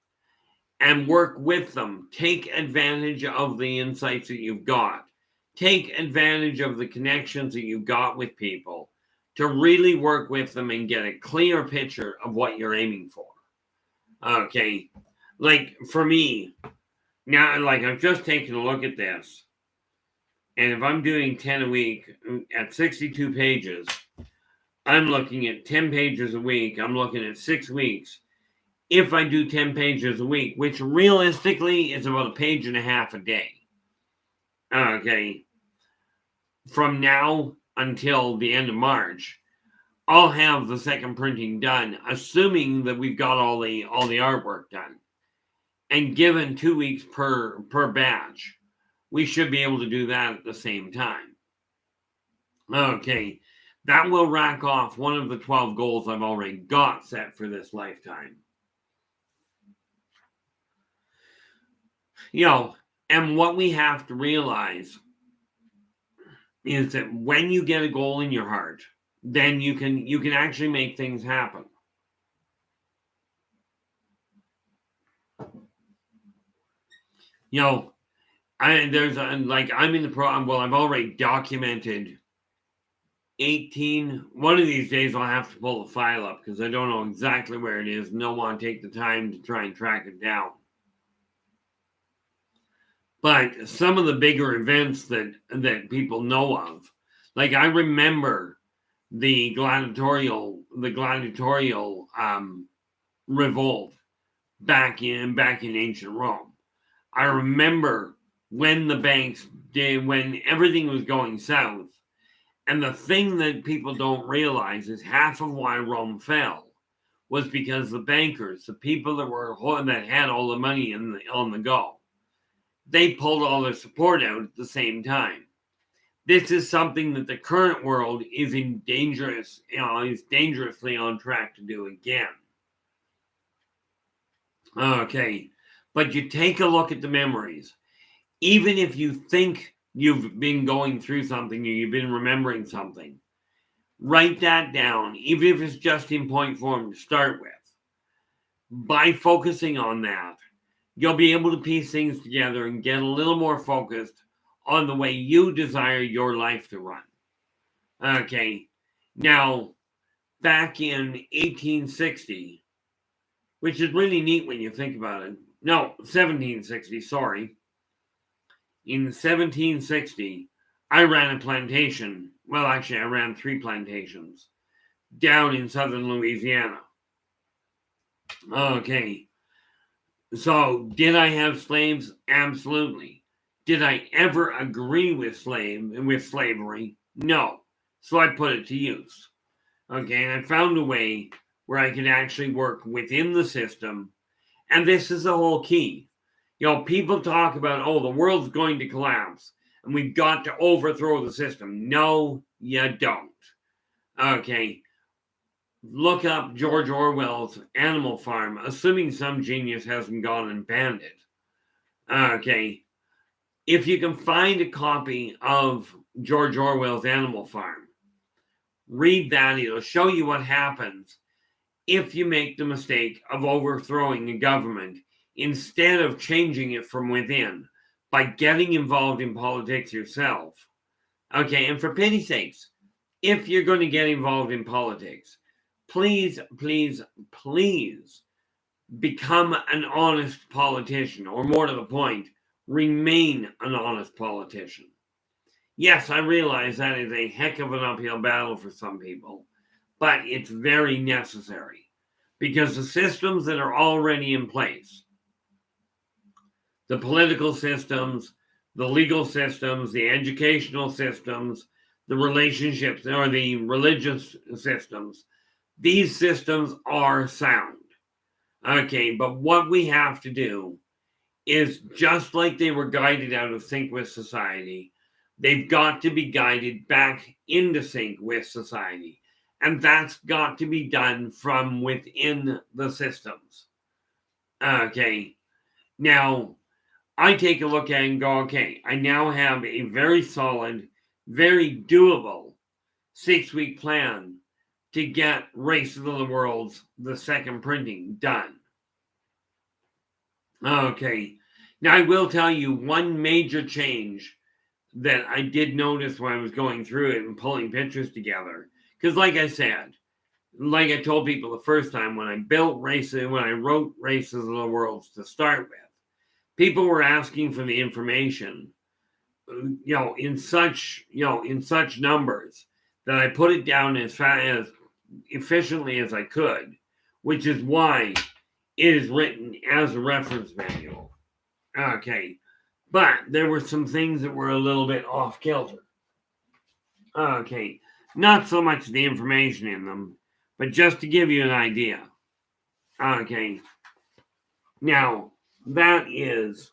and work with them. Take advantage of the insights that you've got. Take advantage of the connections that you've got with people to really work with them and get a clear picture of what you're aiming for. Okay. Like for me, now, like I've just taken a look at this. And if I'm doing 10 a week at 62 pages, I'm looking at 10 pages a week. I'm looking at 6 weeks. If I do 10 pages a week, which realistically is about a page and a half a day. Okay. From now until the end of March, I'll have the second printing done, assuming that we've got all the artwork done. And given 2 weeks per batch, we should be able to do that at the same time. Okay. That will rack off one of the 12 goals I've already got set for this lifetime. And what we have to realize is that when you get a goal in your heart, then you can actually make things happen. I'm in the program. Well, I've already documented 18. One of these days I'll have to pull the file up because I don't know exactly where it is and don't want to take the time to try and track it down. But some of the bigger events that people know of, like I remember the gladiatorial revolt back in ancient Rome. I remember when the banks did, when everything was going south. And the thing that people don't realize is half of why Rome fell was because the bankers, the people that had all the money on the go, they pulled all their support out at the same time. This is something that the current world is dangerously on track to do again. Okay, but you take a look at the memories. Even if you think you've been going through something or you've been remembering something, write that down, even if it's just in point form to start with. By focusing on that, you'll be able to piece things together and get a little more focused on the way you desire your life to run. Okay, now, back in 1860, which is really neat when you think about it. No, 1760, sorry. In 1760, I ran a plantation. Well, actually, I ran 3 plantations down in southern Louisiana. Okay. So, did I have slaves? Absolutely. Did I ever agree with slavery? No. So I put it to use. Okay, and I found a way where I could actually work within the system. And this is the whole key. People talk about, the world's going to collapse and we've got to overthrow the system. No, you don't. Okay. Look up George Orwell's Animal Farm, assuming some genius hasn't gone and banned it. Okay. If you can find a copy of George Orwell's Animal Farm, read that. It'll show you what happens if you make the mistake of overthrowing a government instead of changing it from within by getting involved in politics yourself. Okay, and for pity's sakes, if you're going to get involved in politics, please, please, please become an honest politician, or more to the point, remain an honest politician. Yes, I realize that is a heck of an uphill battle for some people, but it's very necessary because the systems that are already in place, the political systems, the legal systems, the educational systems, the relationships or the religious systems, these systems are sound. Okay, but what we have to do is, just like they were guided out of sync with society, they've got to be guided back into sync with society. And that's got to be done from within the systems. Okay. Now, I take a look at it and go, okay, I now have a very solid, very doable 6-week plan to get Races of the Worlds, the second printing, done. Okay. Now, I will tell you one major change that I did notice when I was going through it and pulling pictures together. Because like I said, like I told people the first time when I wrote Races of the Worlds to start with, people were asking for the information, in such numbers that I put it down as efficiently as I could, which is why it is written as a reference manual. Okay. But there were some things that were a little bit off kilter. Okay. Not so much the information in them, but just to give you an idea. Okay. Now, that is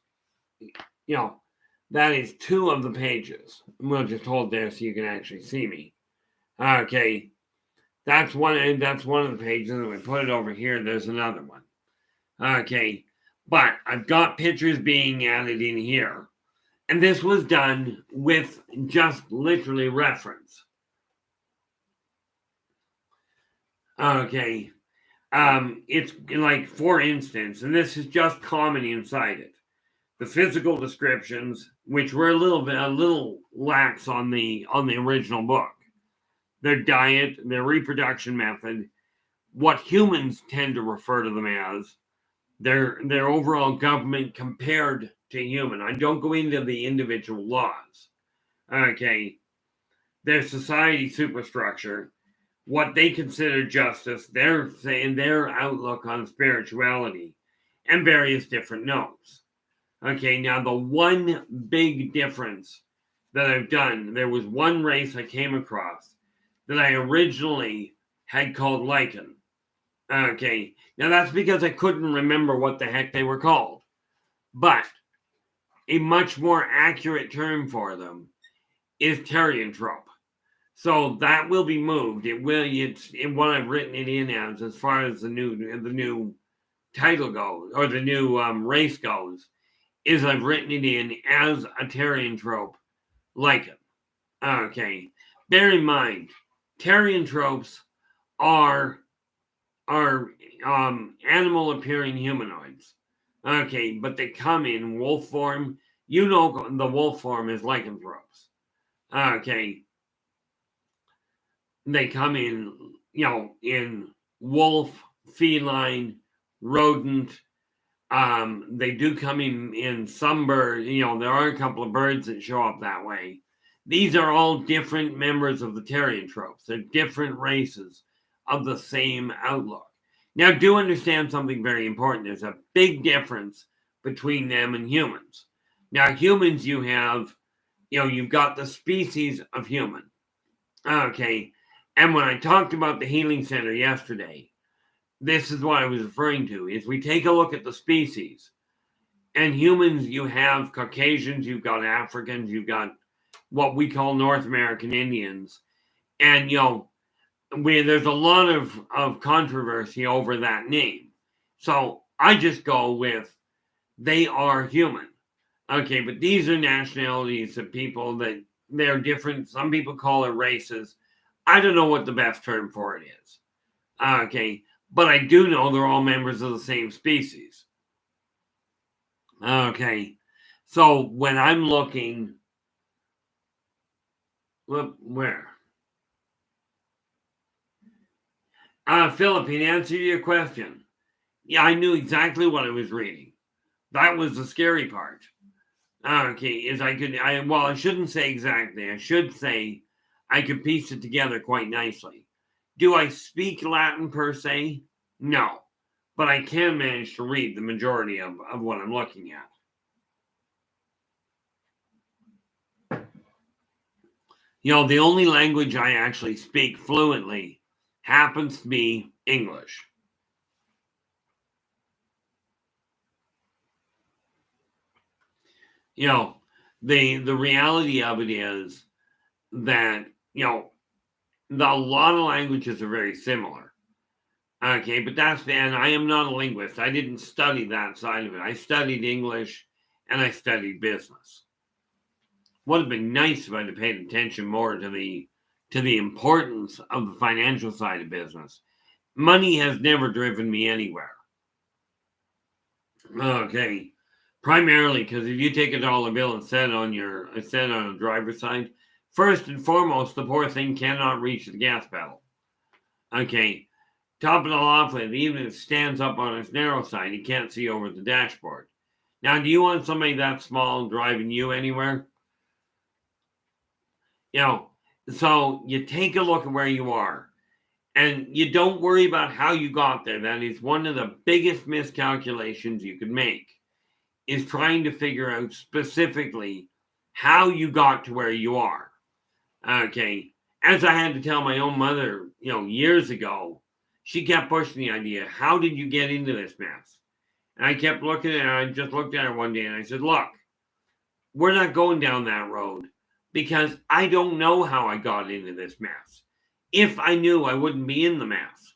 2 of the pages. We'll just hold there so you can actually see me. Okay. That's one of the pages, and we put it over here. There's another one. Okay. But I've got pictures being added in here. And this was done with just literally reference. Okay. It's like, for instance, and this is just common inside it, the physical descriptions, which were a little lax on the original book, their diet, their reproduction method, what humans tend to refer to them as, their overall government compared to human. I don't go into the individual laws. Okay. Their society superstructure, what they consider justice, their outlook on spirituality, and various different notes. Okay, now the one big difference that I've done, there was one race I came across that I originally had called lichen. Okay, now that's because I couldn't remember what the heck they were called. But a much more accurate term for them is Terrianthrope. So that will be moved. It's what I've written it in as far as the new title goes, or the new race goes, is I've written it in as a Terrianthrope lichen. Okay. Bear in mind, Terrianthropes are animal appearing humanoids. Okay, but they come in wolf form. The wolf form is lycanthropes. Okay. They come in, in wolf, feline, rodent. They do come in some birds. There are a couple of birds that show up that way. These are all different members of the Terrianthropes. They're different races of the same outlook. Now, do understand something very important. There's a big difference between them and humans. Now, humans, you've got the species of human. Okay. And when I talked about the healing center yesterday, this is what I was referring to, is we take a look at the species. And humans, you have Caucasians, you've got Africans, you've got what we call North American Indians. And, there's a lot of controversy over that name. So I just go with, they are human. Okay, but these are nationalities of people that they're different. Some people call it races. I don't know what the best term for it is. Okay, but I do know they're all members of the same species. Okay, so when I'm looking, where? Philip, in answer to your question, yeah, I knew exactly what I was reading. That was the scary part. Okay, I shouldn't say exactly. I should say I could piece it together quite nicely. Do I speak Latin per se? No, but I can manage to read the majority of what I'm looking at. The only language I actually speak fluently happens to be English. The reality of it is that, a lot of languages are very similar. Okay, but and I am not a linguist. I didn't study that side of it. I studied English and I studied business. Would have been nice if I'd have paid attention more to the to the importance of the financial side of business. Money has never driven me anywhere. Okay. Primarily because if you take a dollar bill and set it on a driver's side, first and foremost, the poor thing cannot reach the gas pedal. Okay. Top it all off with, even if it stands up on its narrow side, you can't see over the dashboard. Now, do you want somebody that small driving you anywhere? So you take a look at where you are, and you don't worry about how you got there. That is one of the biggest miscalculations you could make, is trying to figure out specifically how you got to where you are. Okay. As I had to tell my own mother, years ago, she kept pushing the idea, how did you get into this mess? And I kept looking at her. I just looked at her one day and I said, look, we're not going down that road because I don't know how I got into this mess. If I knew, I wouldn't be in the mess.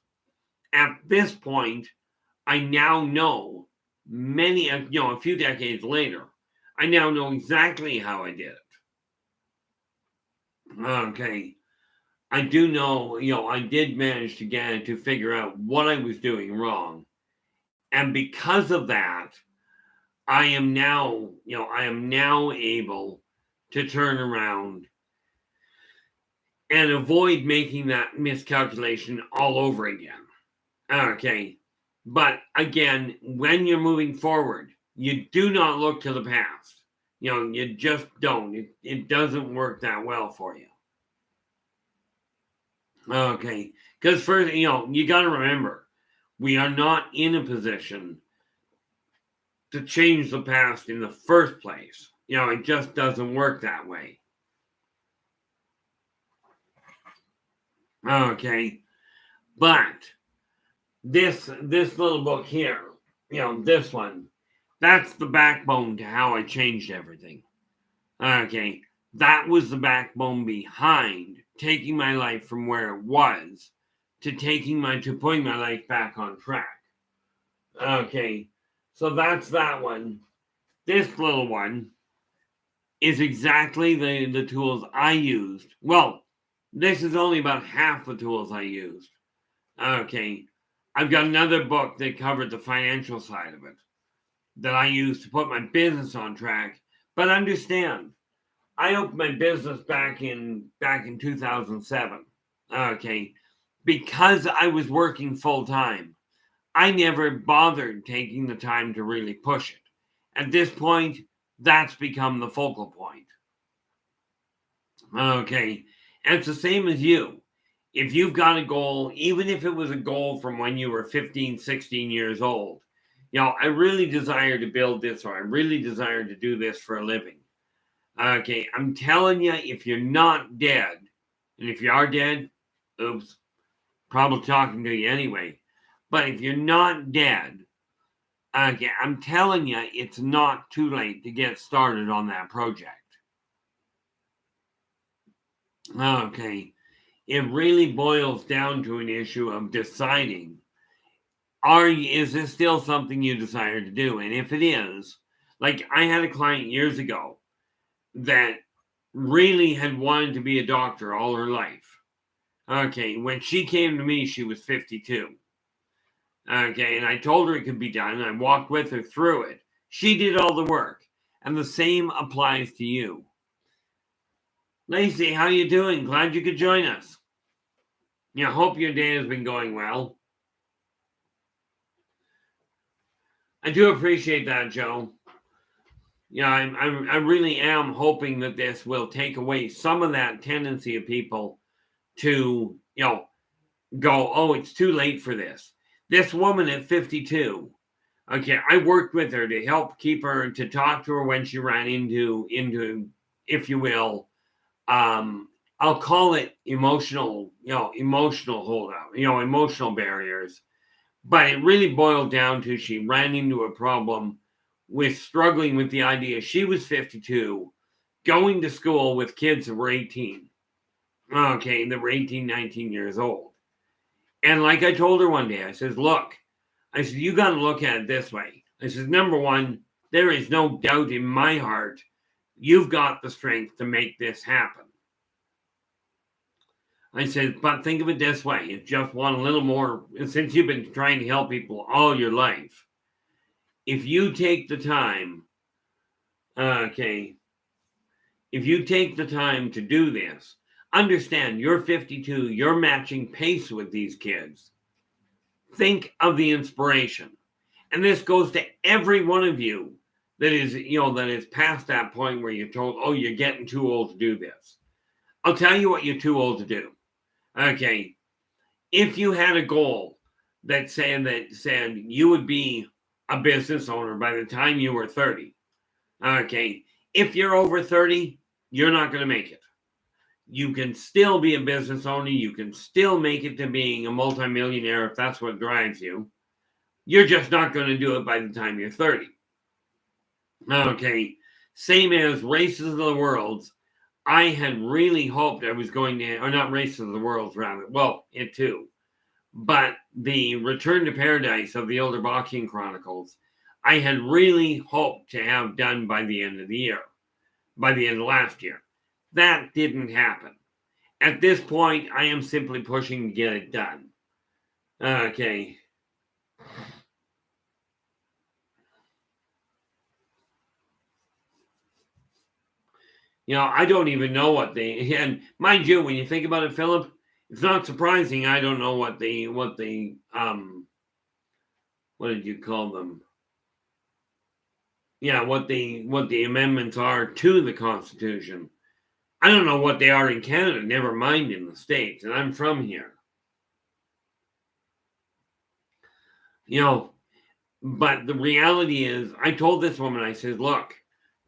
At this point, I now know a few decades later, I now know exactly how I did it. Okay. I do know, I did manage to figure out what I was doing wrong. And because of that, I am now able to turn around and avoid making that miscalculation all over again. Okay. But again, when you're moving forward, you do not look to the past. You just don't. It doesn't work that well for you. Okay. Because first, you got to remember, we are not in a position to change the past in the first place. It just doesn't work that way. Okay. But this little book here, this one, that's the backbone to how I changed everything. Okay. That was the backbone behind taking my life from where it was to putting my life back on track. Okay. So that's that one. This little one is exactly the tools I used. Well, this is only about half the tools I used. Okay. I've got another book that covered the financial side of it that I used to put my business on track. But understand, I opened my business back in 2007. Okay. Because I was working full time, I never bothered taking the time to really push it. At this point, that's become the focal point. Okay. And it's the same as you. If you've got a goal, even if it was a goal from when you were 15, 16 years old, I really desire to build this, or I really desire to do this for a living. Okay. I'm telling you, if you're not dead, and if you are dead, oops, probably talking to you anyway. But if you're not dead, okay, I'm telling you, it's not too late to get started on that project. Okay. It really boils down to an issue of deciding, is this still something you desire to do? And if it is, like I had a client years ago that really had wanted to be a doctor all her life. Okay. When she came to me, she was 52. Okay, and I told her it could be done, and I walked with her through it. She did all the work, and the same applies to you. Lacey, how you doing? Glad you could join us. Hope your day has been going well. I do appreciate that, Joe. I really am hoping that this will take away some of that tendency of people to, go, oh, it's too late for this. This woman at 52, okay, I worked with her to help to talk to her when she ran into, if you will, I'll call it emotional holdout, emotional barriers. But it really boiled down to she ran into a problem with struggling with the idea. She was 52, going to school with kids that were 18. Okay, that were 18, 19 years old. And like I told her one day, I said, look, you got to look at it this way. I said, number one, there is no doubt in my heart, you've got the strength to make this happen. I said, but think of it this way. If just want a little more, since you've been trying to help people all your life, if you take the time, okay, if you take the time to do this, understand you're 52, you're matching pace with these kids. Think of the inspiration. And this goes to every one of you that is past that point where you're told, oh, you're getting too old to do this. I'll tell you what you're too old to do. Okay. If you had a goal that said you would be a business owner by the time you were 30. Okay. If you're over 30, you're not going to make it. You can still be a business owner. You can still make it to being a multimillionaire if that's what drives you. You're just not going to do it by the time you're 30. Okay. Same as Races of the Worlds. I had really hoped I was going to, or not Races of the Worlds, rather. Well, it too. But the Return to Paradise of the Yldrbac Chronicles, I had really hoped to have done by the end of the year, by the end of last year. That didn't happen. At this point, I am simply pushing to get it done. Okay. I don't even know what and mind you, when you think about it, Philip, it's not surprising I don't know what did you call them? Yeah, what the amendments are to the Constitution. I don't know what they are in Canada, never mind in the States, and I'm from here. But the reality is, I told this woman, I said, look,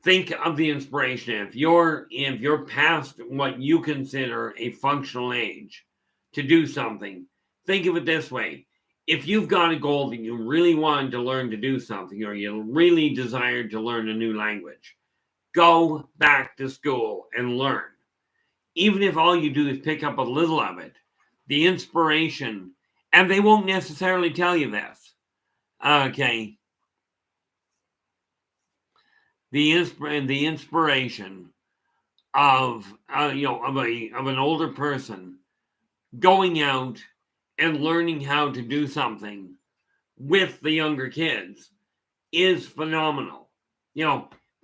think of the inspiration. If you're past what you consider a functional age to do something, think of it this way. If you've got a goal that you really wanted to learn to do something, or you really desired to learn a new language, go back to school and learn. Even if all you do is pick up a little of it, the inspiration, and they won't necessarily tell you this. Okay. The inspiration of an older person going out and learning how to do something with the younger kids is phenomenal.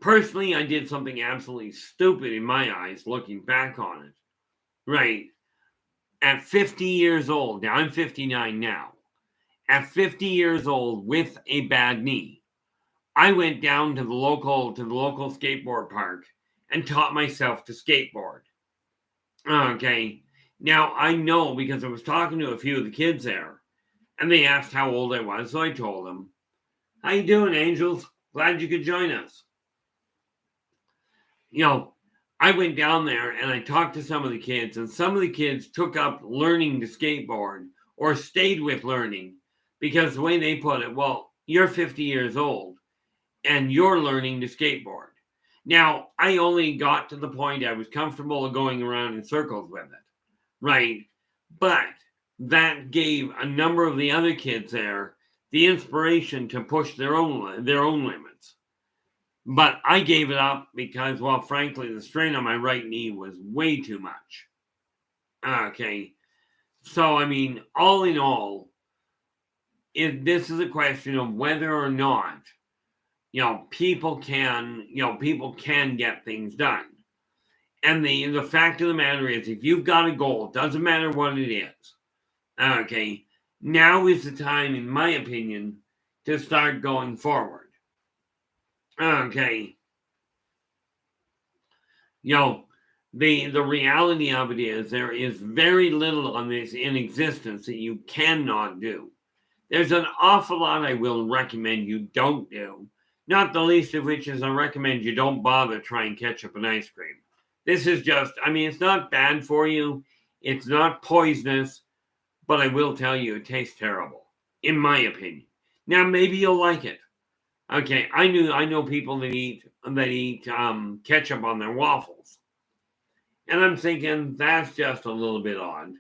Personally, I did something absolutely stupid in my eyes looking back on it. Right. At 50 years old, now I'm 59 now. At 50 years old with a bad knee, I went down to the local skateboard park and taught myself to skateboard. Okay. Now I know because I was talking to a few of the kids there and they asked how old I was. So I told them, how you doing, angels? Glad you could join us. I went down there and I talked to some of the kids, and some of the kids took up learning to skateboard or stayed with learning because the way they put it, well, you're 50 years old and you're learning to skateboard. Now, I only got to the point I was comfortable going around in circles with it, right? But that gave a number of the other kids there the inspiration to push their own limits. But I gave it up because, well, frankly, the strain on my right knee was way too much. Okay. So, I mean, all in all, this is a question of whether or not, people can get things done. And the fact of the matter is, if you've got a goal, it doesn't matter what it is. Okay. Now is the time, in my opinion, to start going forward. Okay. The reality of it is there is very little on this in existence that you cannot do. There's an awful lot I will recommend you don't do. Not the least of which is I recommend you don't bother trying ketchup and ice cream. This is just, it's not bad for you. It's not poisonous, but I will tell you it tastes terrible, in my opinion. Now, maybe you'll like it. Okay, I know people that eat ketchup on their waffles. And I'm thinking that's just a little bit odd.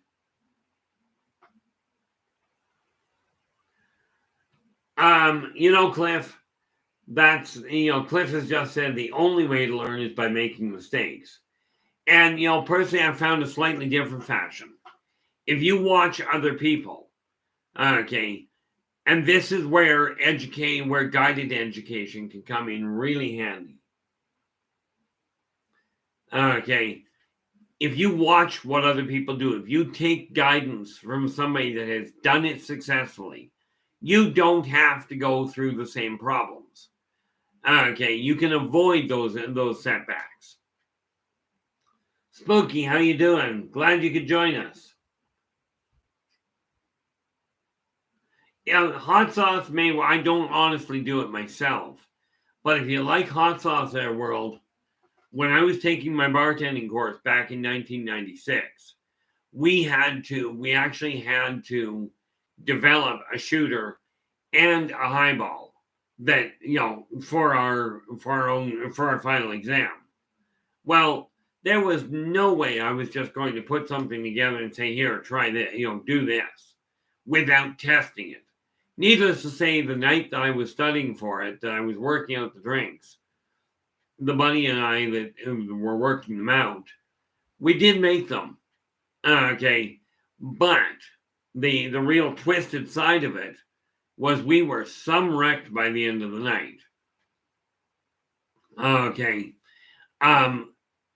Cliff, Cliff has just said the only way to learn is by making mistakes. And, personally, I found a slightly different fashion. if you watch other people, okay, and this is where guided education can come in really handy. Okay, if you watch what other people do, if you take guidance from somebody that has done it successfully, you don't have to go through the same problems. Okay, you can avoid those setbacks. Spooky, how you doing? Glad you could join us. Yeah, hot sauce I don't honestly do it myself, but if you like hot sauce there, world, when I was taking my bartending course back in 1996, we actually had to develop a shooter and a highball that, for our final exam. Well, there was no way I was just going to put something together and say, here, try this, do this, without testing it. Needless to say, the night that I was studying for it, that I was working out the drinks, the buddy and I that were working them out, we did make them. Okay. But the real twisted side of it was we were some wrecked by the end of the night. Okay.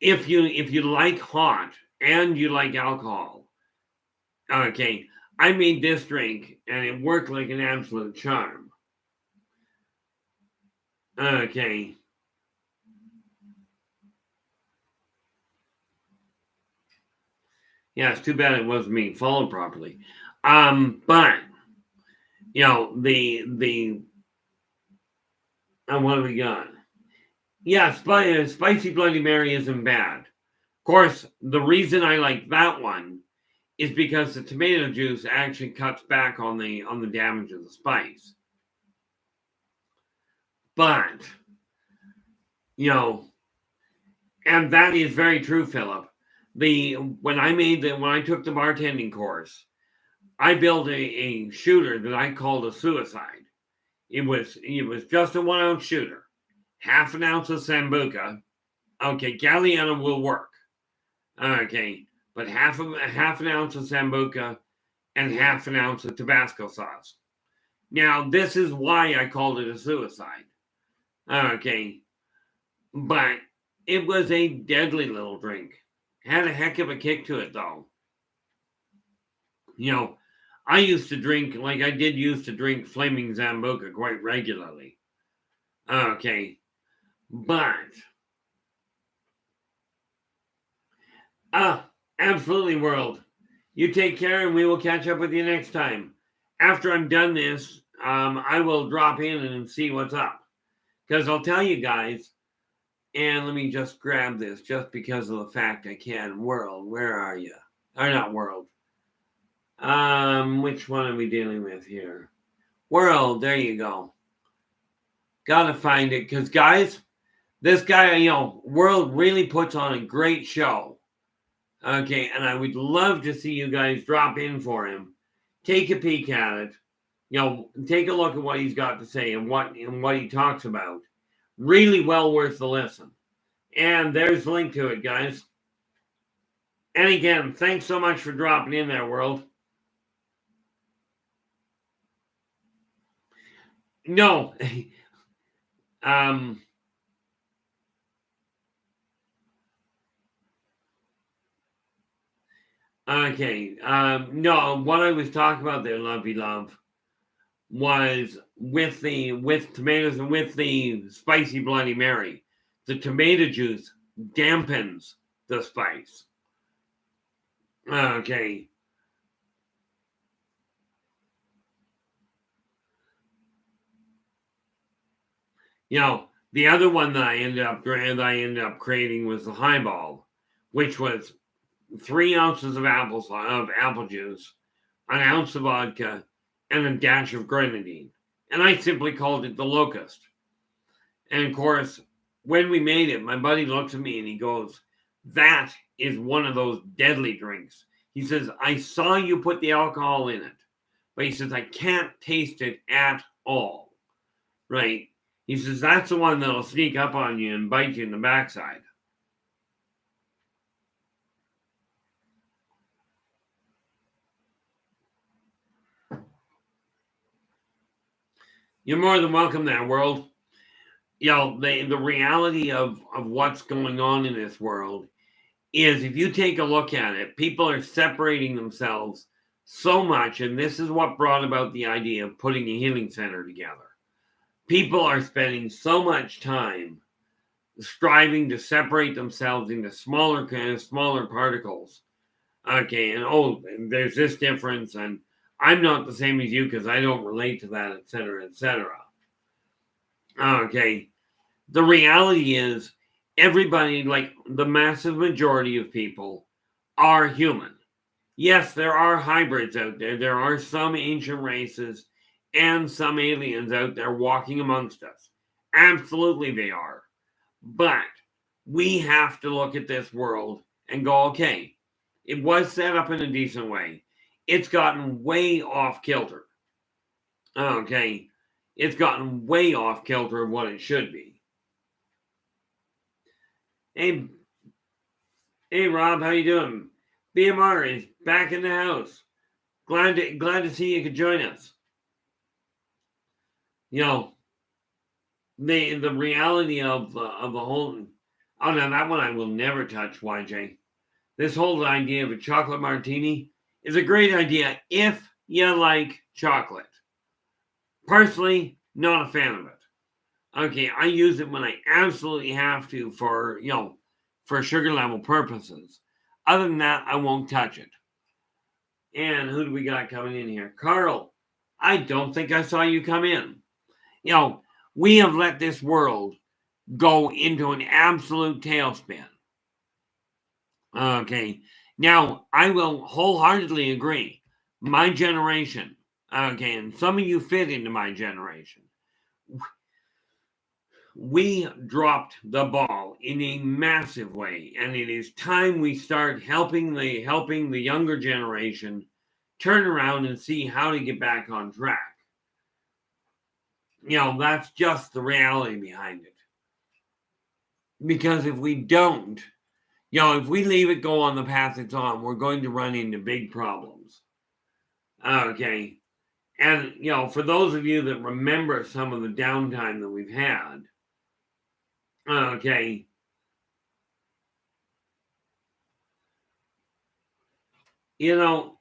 If you like hot and you like alcohol, okay, I made this drink and it worked like an absolute charm. Okay. Yeah, it's too bad it wasn't being followed properly. But the what do we got? Yeah, spicy Bloody Mary isn't bad. Of course, the reason I like that one is because the tomato juice actually cuts back on the damage of the spice. But and that is very true, Philip. When I took the bartending course, I built a shooter that I called a suicide. It was just a 1 ounce shooter, half an ounce of Sambuca. Okay, Galliano will work. Okay, but half an ounce of Sambuca and half an ounce of Tabasco sauce. Now, this is why I called it a suicide. Okay, but it was a deadly little drink. Had a heck of a kick to it, though. I used to drink, like I did used to drink Flaming Sambuca quite regularly. Okay, but absolutely, world. You take care, and we will catch up with you next time. After I'm done this, I will drop in and see what's up. Because I'll tell you guys, and let me just grab this just because of the fact I can. World, where are you? Or not world. Which one are we dealing with here? World, there you go. Gotta find it, because guys, this guy, World really puts on a great show. Okay, and I would love to see you guys drop in for him. Take a peek at it. Take a look at what he's got to say and what he talks about. Really well worth the listen. And there's the link to it, guys. And again, thanks so much for dropping in there, world. No. Okay. No, what I was talking about there, Lovey Love, was with tomatoes and with the spicy Bloody Mary. The tomato juice dampens the spice. Okay. The other one that I ended up creating was the highball, which was 3 ounces of apple juice, an ounce of vodka, and a dash of grenadine. And I simply called it the Locust. And of course, when we made it, my buddy looks at me and he goes, "That is one of those deadly drinks." He says, "I saw you put the alcohol in it, but," he says, "I can't taste it at all." Right? He says, "That's the one that'll sneak up on you and bite you in the backside." You're more than welcome there, world. The reality of what's going on in this world is, if you take a look at it, people are separating themselves so much, and this is what brought about the idea of putting a healing center together. People are spending so much time striving to separate themselves into smaller particles. Okay, and there's this difference, and I'm not the same as you because I don't relate to that, etc., etc. Okay, the reality is, everybody, like the massive majority of people, are human. Yes, there are hybrids out there. There are some ancient races and some aliens out there walking amongst us. Absolutely, they are. But we have to look at this world and go, okay, it was set up in a decent way. It's gotten way off kilter. Okay, it's gotten way off kilter of what it should be. Hey, Rob, how you doing? BMR is back in the house. Glad to see you could join us. The reality of the whole. Oh no, that one I will never touch, YJ. This whole idea of a chocolate martini is a great idea if you like chocolate. Personally, not a fan of it. Okay, I use it when I absolutely have to for sugar level purposes. Other than that, I won't touch it. And who do we got coming in here? Carl, I don't think I saw you come in. We have let this world go into an absolute tailspin. Okay, now I will wholeheartedly agree. My generation, okay, and some of you fit into my generation, we dropped the ball in a massive way, and it is time we start helping the younger generation turn around and see how to get back on track. That's just the reality behind it. Because if we don't, if we leave it go on the path it's on, we're going to run into big problems. Okay. And, for those of you that remember some of the downtime that we've had, okay, you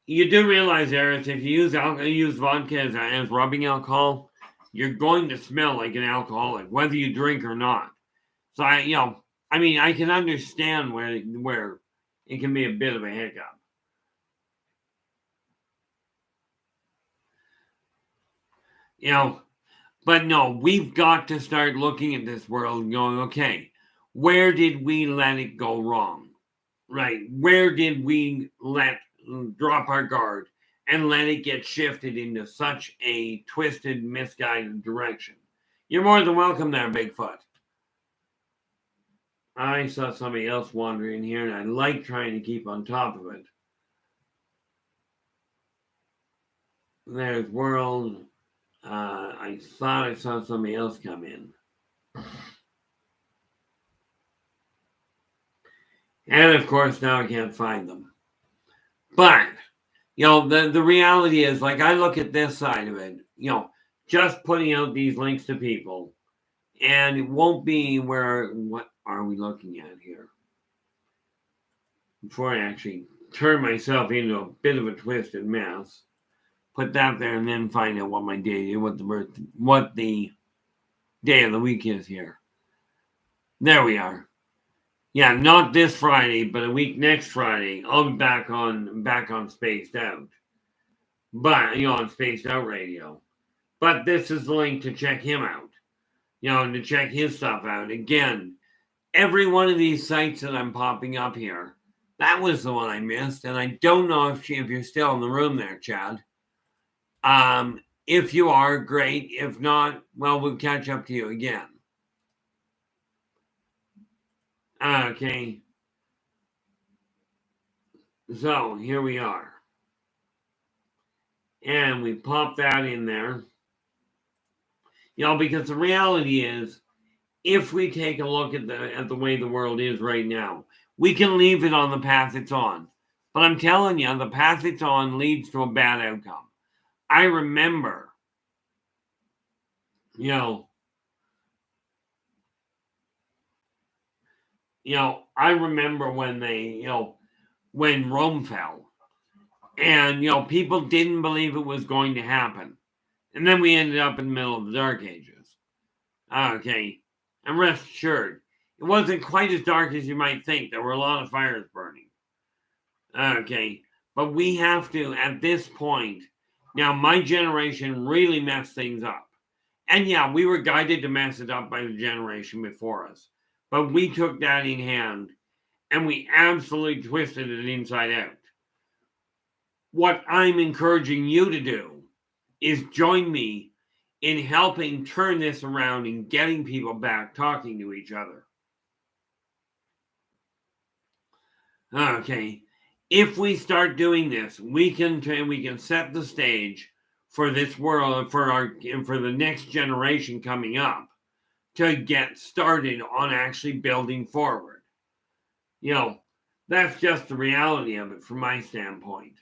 do realize, Eris, if you use vodka as rubbing alcohol, you're going to smell like an alcoholic, whether you drink or not. So I can understand where it can be a bit of a hiccup. But no, we've got to start looking at this world and going, okay, where did we let it go wrong? Right? Where did we drop our guard and let it get shifted into such a twisted, misguided direction? You're more than welcome there, Bigfoot. I saw somebody else wandering here, and I like trying to keep on top of it. There's World. I thought I saw somebody else come in. And of course, now I can't find them. But, the reality is, like, I look at this side of it, just putting out these links to people, and it won't be what are we looking at here? Before I actually turn myself into a bit of a twisted mess, put that there and then find out what my day, what the day of the week is here. There we are. Yeah, not this Friday, but a week next Friday, I'll be back on Spaced Out. But, on Spaced Out Radio. But this is the link to check him out. And to check his stuff out. Again, every one of these sites that I'm popping up here, that was the one I missed. And I don't know if you're still in the room there, Chad. If you are, great. If not, well, we'll catch up to you again. Okay. So, here we are. And we pop that in there. Because the reality is, if we take a look at the way the world is right now, we can leave it on the path it's on. But I'm telling you, the path it's on leads to a bad outcome. I remember you know, I remember when when Rome fell, and people didn't believe it was going to happen, and then we ended up in the middle of the Dark Ages. Okay, and rest assured, it wasn't quite as dark as you might think. There were a lot of fires burning. Okay, but we have to, at this point, now my generation really messed things up. And yeah, we were guided to mess it up by the generation before us. But we took that in hand and we absolutely twisted it inside out. What I'm encouraging you to do is join me in helping turn this around and getting people back talking to each other. Okay. If we start doing this, we can set the stage for this world, for the next generation coming up, to get started on actually building forward. That's just the reality of it from my standpoint.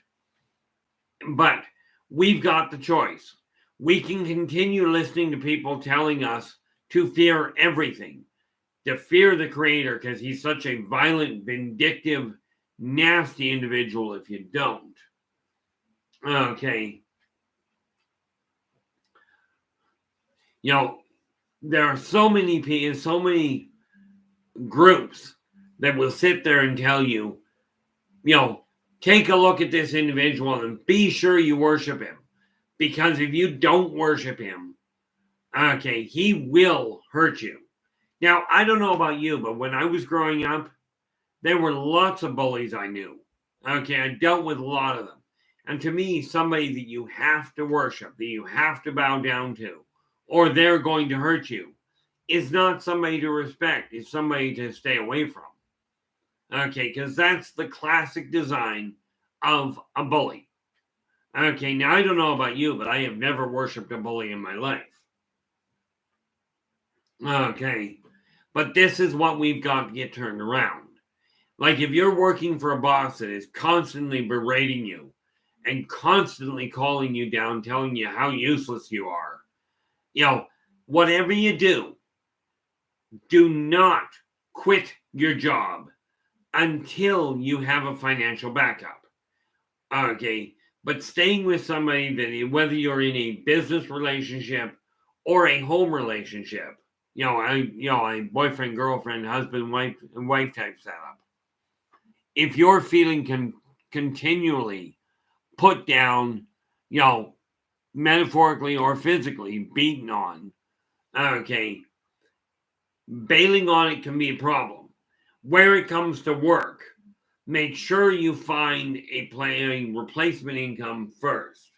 But we've got the choice. We can continue listening to people telling us to fear everything, to fear the creator because he's such a violent, vindictive, nasty individual if you don't. Okay. There are so many people, so many groups that will sit there and tell you, take a look at this individual and be sure you worship him. Because if you don't worship him, okay, he will hurt you. Now, I don't know about you, but when I was growing up, there were lots of bullies I knew. Okay, I dealt with a lot of them. And to me, somebody that you have to worship, that you have to bow down to, or they're going to hurt you, is not somebody to respect. It's somebody to stay away from. Okay, because that's the classic design of a bully. Okay, now I don't know about you, but I have never worshipped a bully in my life. Okay, but this is what we've got to get turned around. Like if you're working for a boss that is constantly berating you and constantly calling you down, telling you how useless you are, whatever you do not quit your job until you have a financial backup. Okay, but staying with somebody that, whether you're in a business relationship or a home relationship, a boyfriend, girlfriend, husband, wife type setup. If you're feeling continually put down, metaphorically or physically beaten on, okay, bailing on it can be a problem. Where it comes to work, make sure you find a replacement income first.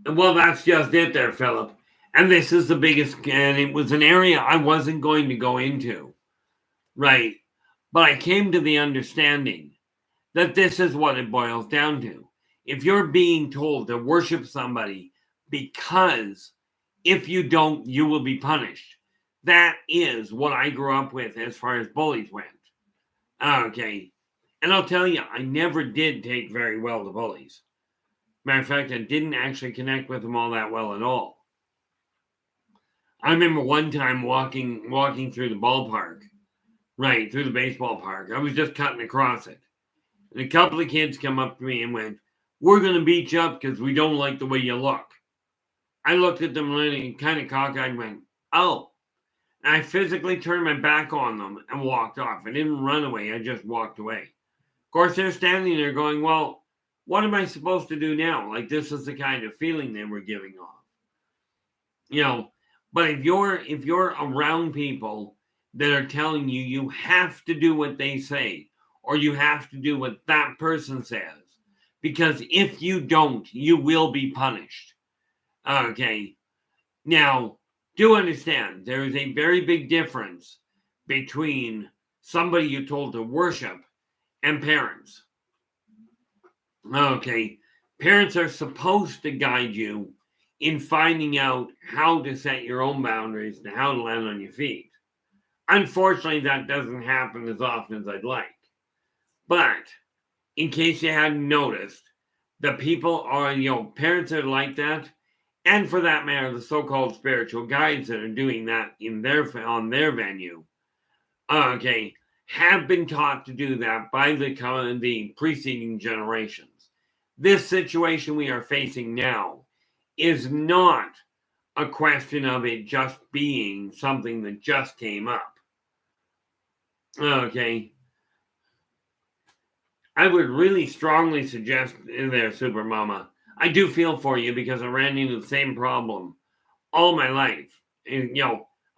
Well, that's just it there, Philip. And this is the biggest, and it was an area I wasn't going to go into, right? But I came to the understanding that this is what it boils down to. If you're being told to worship somebody because if you don't, you will be punished. That is what I grew up with as far as bullies went. Okay. And I'll tell you, I never did take very well to bullies. Matter of fact, I didn't actually connect with them all that well at all. I remember one time walking through the ballpark, right, through the baseball park. I was just cutting across it. And a couple of kids come up to me and went, "We're going to beat you up because we don't like the way you look." I looked at them and kind of cockeyed and went, "Oh." And I physically turned my back on them and walked off. I didn't run away. I just walked away. Of course, they're standing there going, "Well, what am I supposed to do now?" Like, this is the kind of feeling they were giving off. But if you're around people that are telling you you have to do what they say, or you have to do what that person says, because if you don't, you will be punished. Okay. Now, do understand there is a very big difference between somebody you're told to worship and parents. Okay. Parents are supposed to guide you in finding out how to set your own boundaries and how to land on your feet. Unfortunately, that doesn't happen as often as I'd like. But in case you hadn't noticed, the people are, parents that are like that, and for that matter, the so-called spiritual guides that are doing that on their venue, okay, have been taught to do that by the preceding generations. This situation we are facing now is not a question of it just being something that just came up. Okay. I would really strongly suggest there, Super Mama. I do feel for you because I ran into the same problem all my life. And,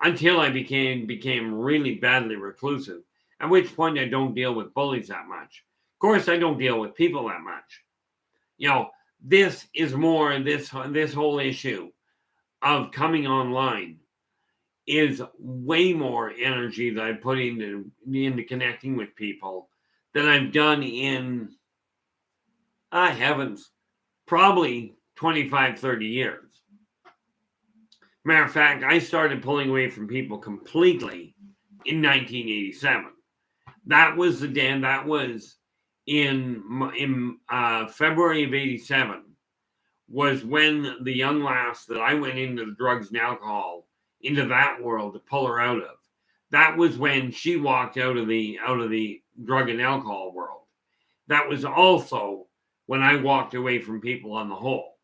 until I became really badly reclusive, at which point I don't deal with bullies that much. Of course, I don't deal with people that much. This is more this whole issue of coming online is way more energy that I put into connecting with people than I've done in, heavens, probably 25, 30 years. Matter of fact, I started pulling away from people completely in 1987. That was the day, that was in February of 87, was when the young lass that I went into the drugs and alcohol, into that world to pull her out of. That was when she walked out of the drug and alcohol world. That was also when I walked away from people on the whole.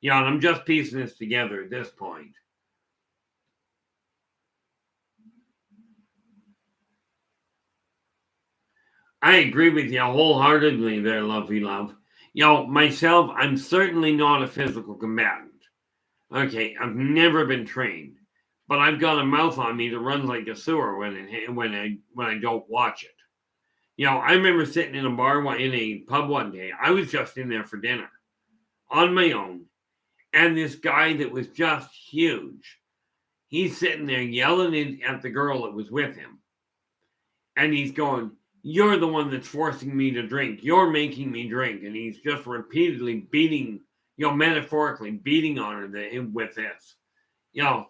And I'm just piecing this together at this point. I agree with you wholeheartedly there, lovely love. Myself, I'm certainly not a physical combatant. Okay, I've never been trained, but I've got a mouth on me that runs like a sewer when I don't watch it. I remember sitting in a pub one day. I was just in there for dinner on my own, and this guy that was just huge, he's sitting there yelling at the girl that was with him, and he's going, "You're the one that's forcing me to drink. You're making me drink." And he's just repeatedly beating, metaphorically beating on her with this, and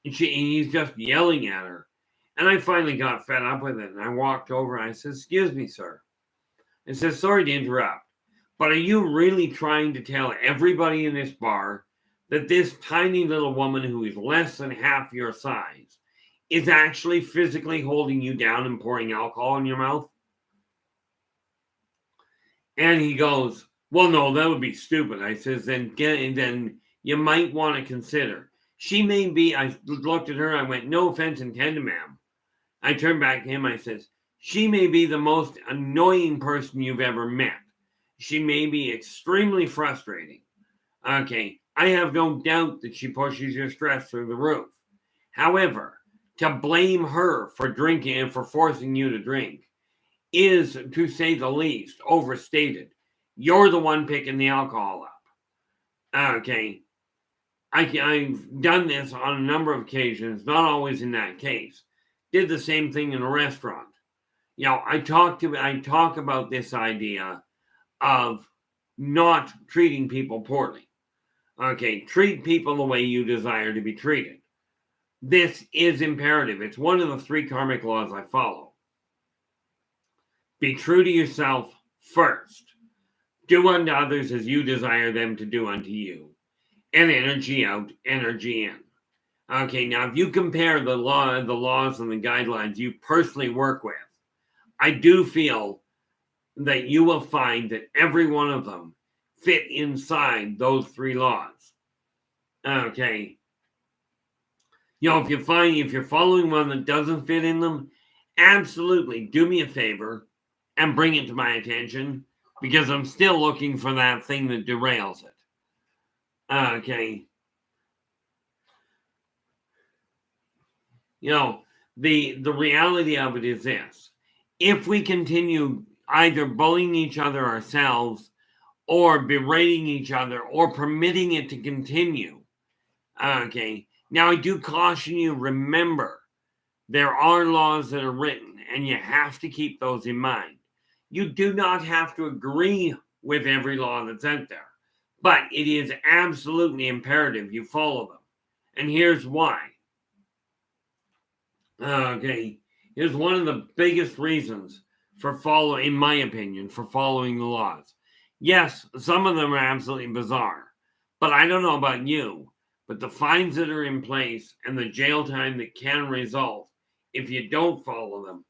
he's just yelling at her. And I finally got fed up with it, and I walked over and I said, "Excuse me, sir." I said, "Sorry to interrupt, but are you really trying to tell everybody in this bar that this tiny little woman who is less than half your size is actually physically holding you down and pouring alcohol in your mouth?" And he goes, "Well, no, that would be stupid." I says, then you might want to consider. She may be, I looked at her, I went, "No offense intended, ma'am." I turned back to him, I says, "She may be the most annoying person you've ever met. She may be extremely frustrating. Okay, I have no doubt that she pushes your stress through the roof. However, to blame her for drinking and for forcing you to drink is, to say the least, overstated. You're the one picking the alcohol up." Okay, I've done this on a number of occasions, not always in that case. Did the same thing in a restaurant. I talk about this idea of not treating people poorly. Okay, treat people the way you desire to be treated. This is imperative. It's one of the 3 karmic laws I follow. Be true to yourself first. Do unto others as you desire them to do unto you. And energy out, energy in. Okay, now if you compare the laws and the guidelines you personally work with, I do feel that you will find that every one of them fit inside those 3 laws. Okay. If you're following one that doesn't fit in them, absolutely do me a favor and bring it to my attention, because I'm still looking for that thing that derails it. Okay. The reality of it is this. If we continue either bullying each other ourselves or berating each other or permitting it to continue, okay, now I do caution you, remember, there are laws that are written and you have to keep those in mind. You do not have to agree with every law that's out there, but it is absolutely imperative you follow them. And here's why. Okay, here's one of the biggest reasons in my opinion, for following the laws. Yes, some of them are absolutely bizarre. But I don't know about you, but the fines that are in place and the jail time that can result if you don't follow them,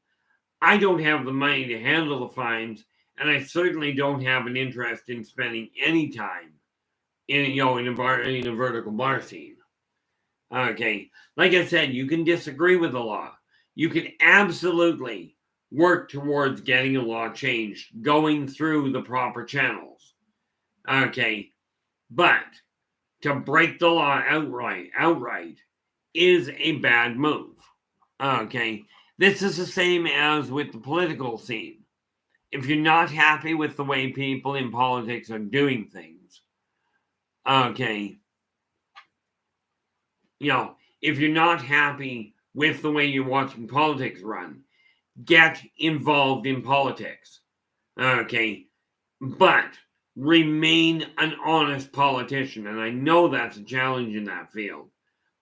I don't have the money to handle the fines, and I certainly don't have an interest in spending any time in a vertical bar scene. Okay, like I said, you can disagree with the law. You can absolutely work towards getting a law changed, going through the proper channels. Okay, but to break the law outright is a bad move. Okay, this is the same as with the political scene. If you're not happy with the way people in politics are doing things, okay, if you're not happy with the way you're watching politics run, get involved in politics. Okay, but remain an honest politician. And I know that's a challenge in that field,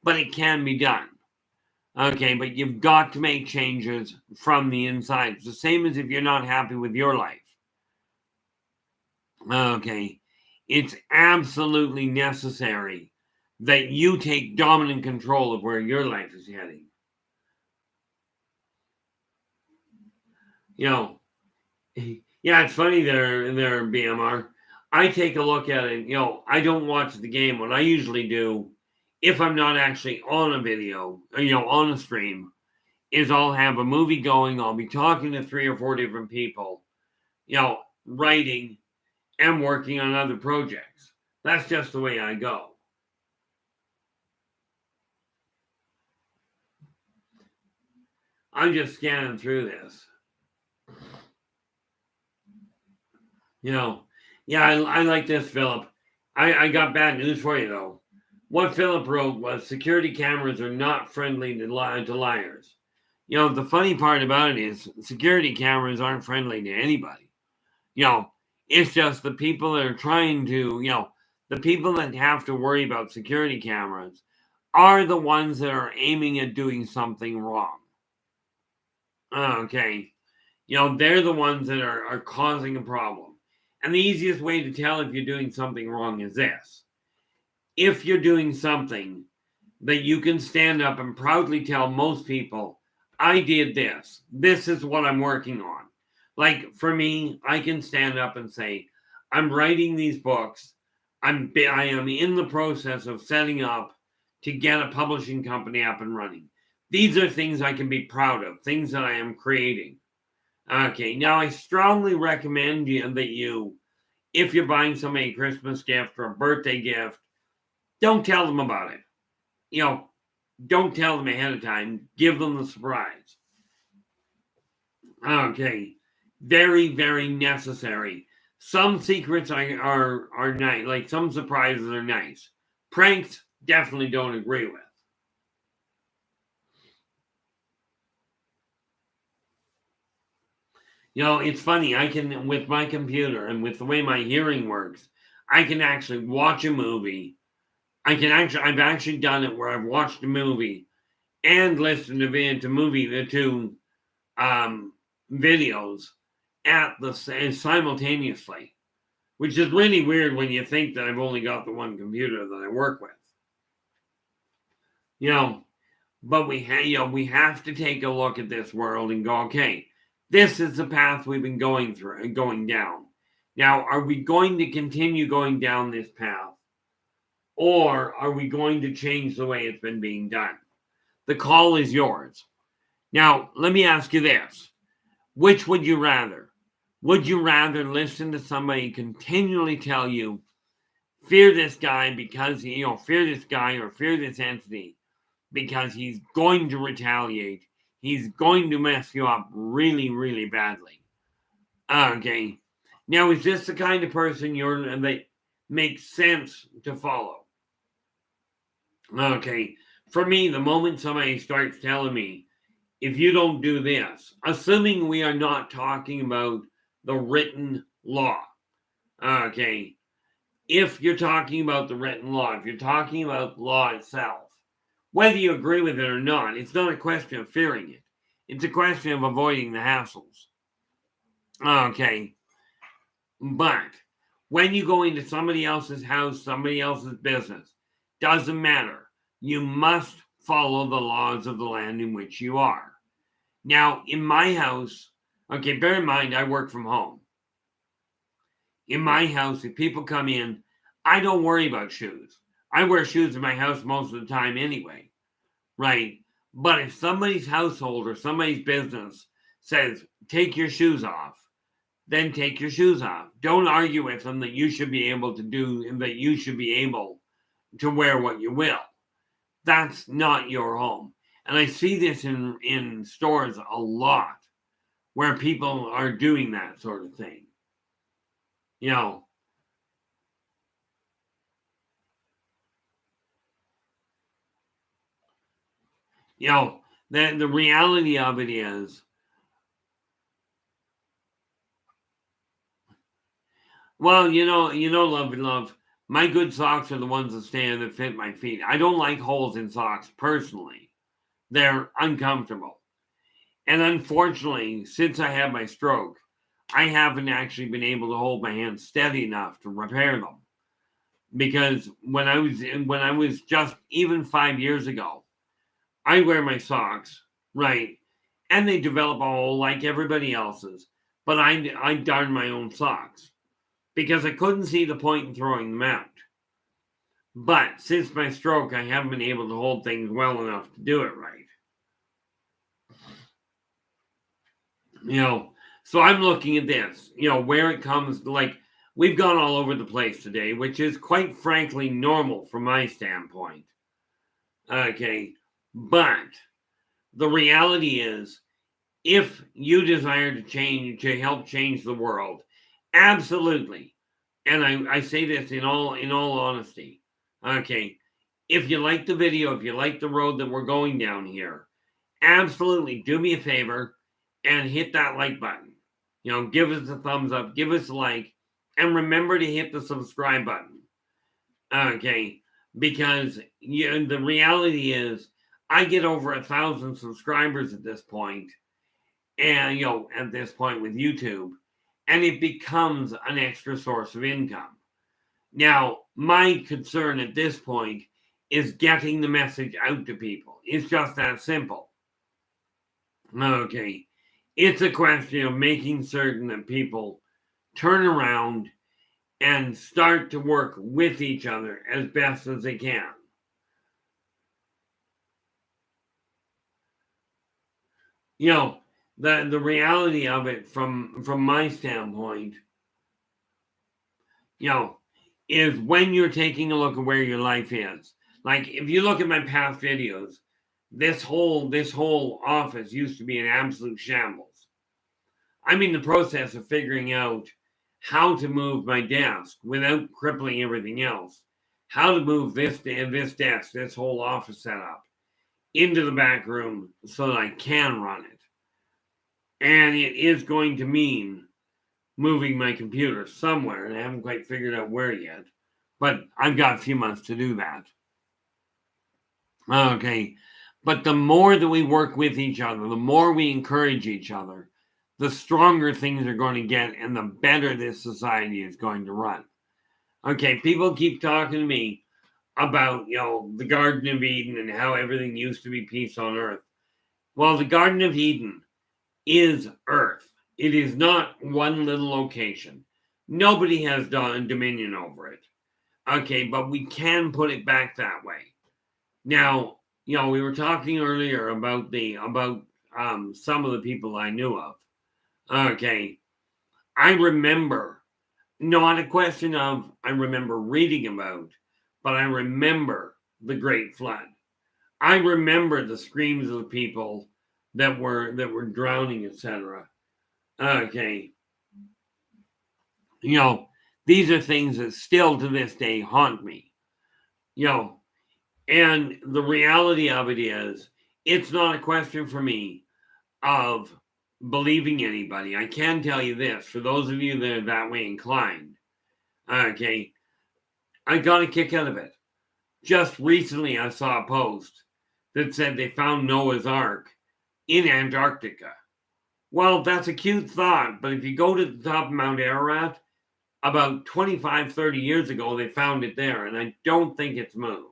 but it can be done. Okay, but you've got to make changes from the inside. It's the same as if you're not happy with your life. Okay, it's absolutely necessary that you take dominant control of where your life is heading. Yeah, it's funny there, BMR. I take a look at it. I don't watch the game. What I usually do, if I'm not actually on a video, on a stream, is I'll have a movie going. I'll be talking to 3 or 4 different people, writing and working on other projects. That's just the way I go. I'm just scanning through this. I like this, Philip. I got bad news for you, though. What Philip wrote was security cameras are not friendly to liars. The funny part about it is security cameras aren't friendly to anybody. It's just the people that are trying to, the people that have to worry about security cameras are the ones that are aiming at doing something wrong. Okay. They're the ones that are causing a problem. And the easiest way to tell if you're doing something wrong is this. If you're doing something that you can stand up and proudly tell most people, I did this. This is what I'm working on. Like for me, I can stand up and say, I'm writing these books. I am in the process of setting up to get a publishing company up and running. These are things I can be proud of, things that I am creating. Okay, now I strongly recommend that you, if you're buying somebody a Christmas gift or a birthday gift, don't tell them about it. Don't tell them ahead of time. Give them the surprise. Okay, very, very necessary. Some secrets are nice, like some surprises are nice. Pranks, definitely don't agree with. It's funny. I can, with my computer and with the way my hearing works, I can actually watch a movie. I've actually done it where I've watched a movie and listened to videos simultaneously, which is really weird when you think that I've only got the one computer that I work with. But we have to take a look at this world and go, okay, this is the path we've been going down. Now, are we going to continue going down this path? Or are we going to change the way it's been being done? The call is yours. Now, let me ask you this. Which would you rather? Would you rather listen to somebody continually tell you, fear this guy because fear this guy or fear this entity because he's going to retaliate. He's going to mess you up really, really badly. Okay. Now, is this the kind of person that makes sense to follow? Okay. For me, the moment somebody starts telling me, if you don't do this, assuming we are not talking about the written law. Okay. If you're talking about the written law, if you're talking about the law itself, whether you agree with it or not, it's not a question of fearing it. It's a question of avoiding the hassles. Okay. But When you go into somebody else's house, somebody else's business, doesn't matter. You must follow the laws of the land in which you are. Now, in my house, okay, bear in mind, I work from home. In my house, if people come in, I don't worry about shoes. I wear shoes in my house most of the time anyway, right? But if somebody's household or somebody's business says, take your shoes off, then take your shoes off. Don't argue with them that you should be able to do, and that you should be able to wear what you will. That's not your home. And I see this in stores a lot where people are doing that sort of thing. You know, the reality of it is, well, love and love. My good socks are the ones that stand that fit my feet. I don't like holes in socks personally. They're uncomfortable. And unfortunately, since I had my stroke, I haven't actually been able to hold my hands steady enough to repair them. Because when I was just even 5 years ago, I wear my socks, right? And they develop a hole like everybody else's. But I darn my own socks because I couldn't see the point in throwing them out. But since my stroke, I haven't been able to hold things well enough to do it right. So I'm looking at this, where it comes, like, we've gone all over the place today, which is quite frankly normal from my standpoint. Okay. But the reality is, if you desire to help change the world, absolutely. And I say this in all honesty. Okay. If you like the video, if you like the road that we're going down here, absolutely do me a favor and hit that like button. Give us a thumbs up, give us a like, and remember to hit the subscribe button. Okay. Because the reality is, I get over 1,000 subscribers at this point. And, at this point with YouTube, and it becomes an extra source of income. Now, my concern at this point is getting the message out to people. It's just that simple. Okay. It's a question of making certain that people turn around and start to work with each other as best as they can. The reality of it from my standpoint, is when you're taking a look at where your life is. Like, if you look at my past videos, this whole office used to be an absolute shambles. I'm in the process of figuring out how to move my desk without crippling everything else. How to move this desk, this whole office setup, into the back room so that I can run it. And it is going to mean moving my computer somewhere, and I haven't quite figured out where yet. But I've got a few months to do that. Okay. But the more that we work with each other, the more we encourage each other, the stronger things are going to get, and the better this society is going to run. Okay, people keep talking to me about, the Garden of Eden and how everything used to be peace on earth. Well, the Garden of Eden is earth. It is not one little location. Nobody has done dominion over it. Okay, but we can put it back that way. Now, we were talking earlier about some of the people I knew of. Okay, I remember, not a question of I remember reading about, but I remember the Great Flood. I remember the screams of the people that were drowning, etc. Okay, these are things that still to this day haunt me. And the reality of it is, it's not a question for me of believing anybody. I can tell you this, for those of you that are that way inclined, okay, I got a kick out of it. Just recently, I saw a post that said they found Noah's Ark in Antarctica. Well, that's a cute thought, but if you go to the top of Mount Ararat, about 25, 30 years ago, they found it there, and I don't think it's moved.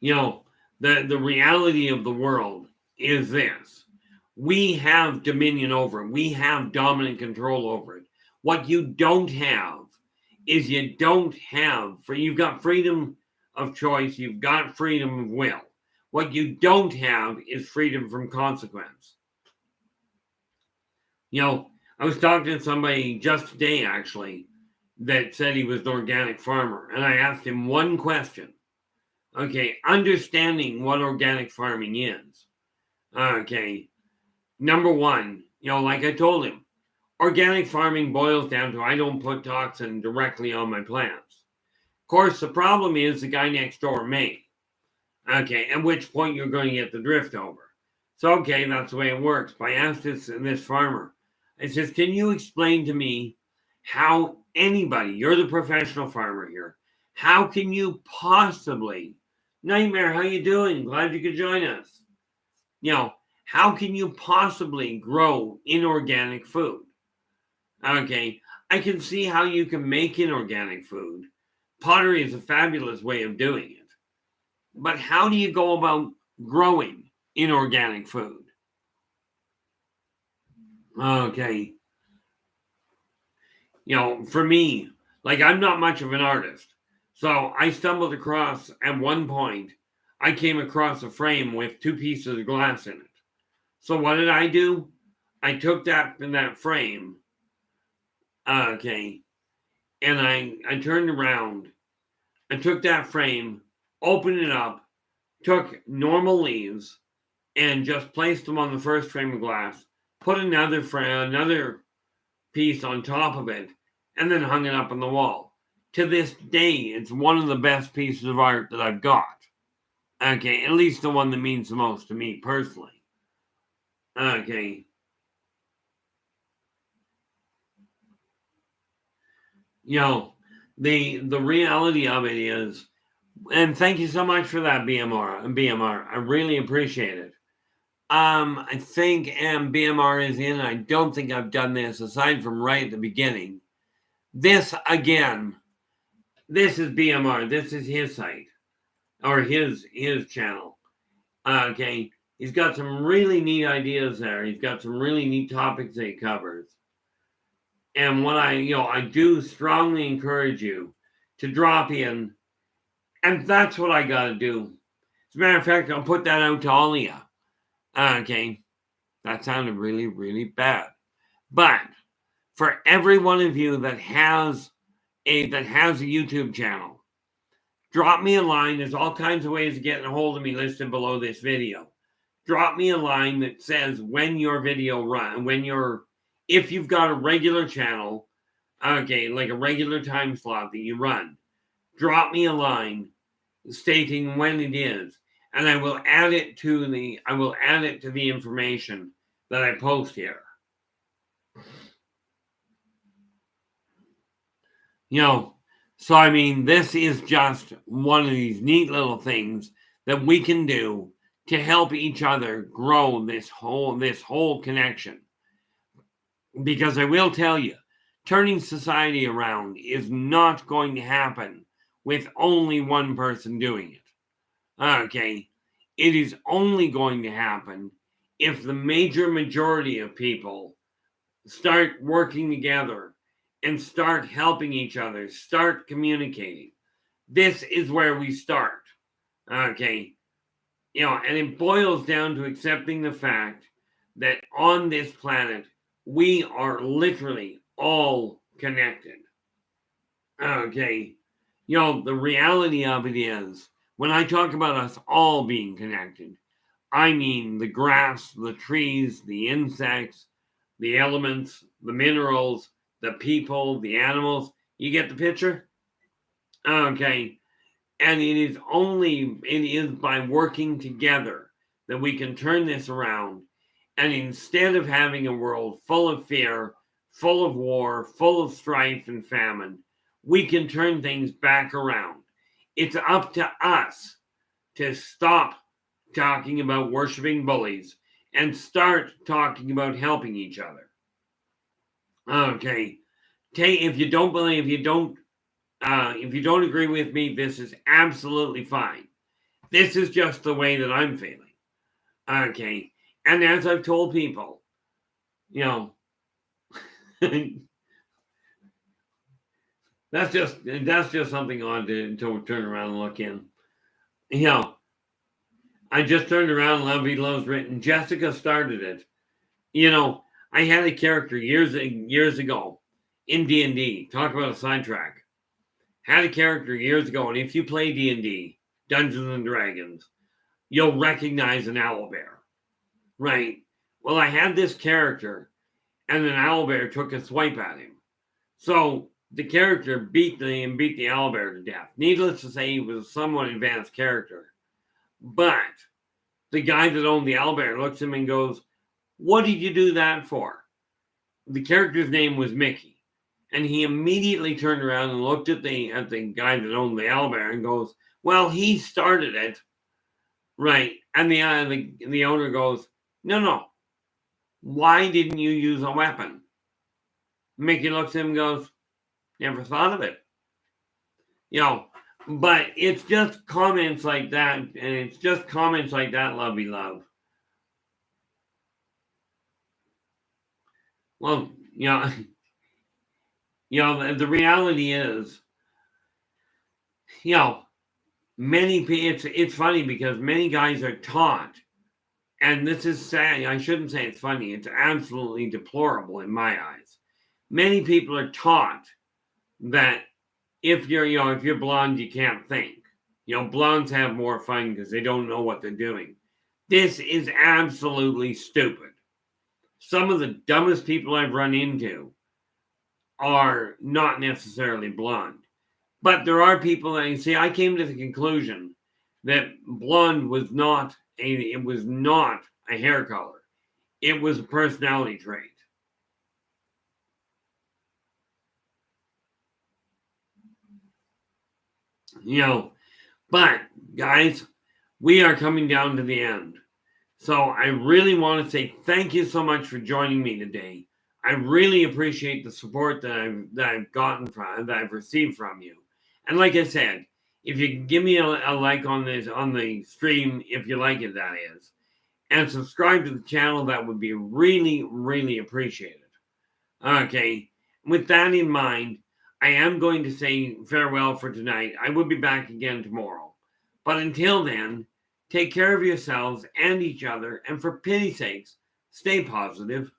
You know, the reality of the world is this. We have dominion over it. We have dominant control over it. What you don't have is you've got freedom of choice. You've got freedom of will. What you don't have is freedom from consequence. You know, I was talking to somebody just today, actually, that said he was an organic farmer. And I asked him one question. Okay, understanding what organic farming is. Okay, number one, like I told him, organic farming boils down to I don't put toxin directly on my plants. Of course, the problem is the guy next door may. Okay, at which point you're going to get the drift over. So, okay, that's the way it works. But I asked this farmer, I says, can you explain to me how anybody, you're the professional farmer here, how can you possibly, Nightmare, how you doing? Glad you could join us. How can you possibly grow inorganic food? Okay, I can see how you can make inorganic food. Pottery is a fabulous way of doing it. But how do you go about growing inorganic food? Okay. For me, like I'm not much of an artist. So I stumbled across, at one point, I came across a frame with 2 pieces of glass in it. So what did I do? I took that frame, okay, and I turned around. I took that frame, opened it up, took normal leaves, and just placed them on the first frame of glass, put another piece on top of it, and then hung it up on the wall. To this day, it's one of the best pieces of art that I've got. Okay, at least the one that means the most to me personally. Okay. The reality of it is, and thank you so much for that, BMR. I really appreciate it. I think BMR is in. I don't think I've done this aside from right at the beginning. This again, this is BMR. This is his site or his channel. Okay, he's got some really neat ideas there. He's got some really neat topics that he covers. And what I do strongly encourage you to drop in, and that's what I got to do. As a matter of fact, I'll put that out to all of you. Okay, that sounded really, really bad. But for every one of you that has a YouTube channel, drop me a line. There's all kinds of ways of getting a hold of me listed below this video. Drop me a line that says when your video if you've got a regular channel, okay, like a regular time slot that you run, drop me a line stating when it is, and I will add it to the information that I post here. So I mean, this is just one of these neat little things that we can do to help each other grow this whole connection. Because I will tell you, turning society around is not going to happen with only one person doing it. Okay, it is only going to happen if the majority of people start working together and start helping each other, start communicating. This is where we start. Okay, and it boils down to accepting the fact that on this planet, we are literally all connected. Okay. The reality of it is, when I talk about us all being connected, I mean the grass, the trees, the insects, the elements, the minerals, the people, the animals. You get the picture? Okay. And it is by working together that we can turn this around. And instead of having a world full of fear, full of war, full of strife and famine, we can turn things back around. It's up to us to stop talking about worshiping bullies and start talking about helping each other. Okay. If you don't agree with me, this is absolutely fine. This is just the way that I'm feeling. Okay. And as I've told people, that's just something odd to turn around and look in. I just turned around and Lovey Love's written, Jessica started it. I had a character years ago in D&D. Talk about a sidetrack. Had a character years ago, and if you play D&D, Dungeons and Dragons, you'll recognize an owlbear, right? Well, I had this character, and an owlbear took a swipe at him. So the character beat the owlbear to death. Needless to say, he was a somewhat advanced character. But the guy that owned the owlbear looks at him and goes, what did you do that for? The character's name was Mickey. And he immediately turned around and looked at the guy that owned the owlbear and goes, well, he started it. Right. And the owner goes, no. Why didn't you use a weapon? Mickey looks at him and goes, never thought of it. But it's just comments like that. And it's just comments like that, Lovey Love. Well, the reality is, many people, it's funny because many guys are taught, and this is sad. I shouldn't say it's funny. It's absolutely deplorable in my eyes. Many people are taught that if you're blonde, you can't think. Blondes have more fun because they don't know what they're doing. This is absolutely stupid. Some of the dumbest people I've run into are not necessarily blonde. But there are people that see, I came to the conclusion that blonde was not a hair color. It was a personality trait. But guys, we are coming down to the end. So I really want to say thank you so much for joining me today. I really appreciate the support that I've received from you. And like I said, if you can give me a like on the stream, if you like it, that is, and subscribe to the channel, that would be really, really appreciated. Okay. With that in mind, I am going to say farewell for tonight. I will be back again tomorrow. But until then, take care of yourselves and each other, and for pity's sakes, stay positive.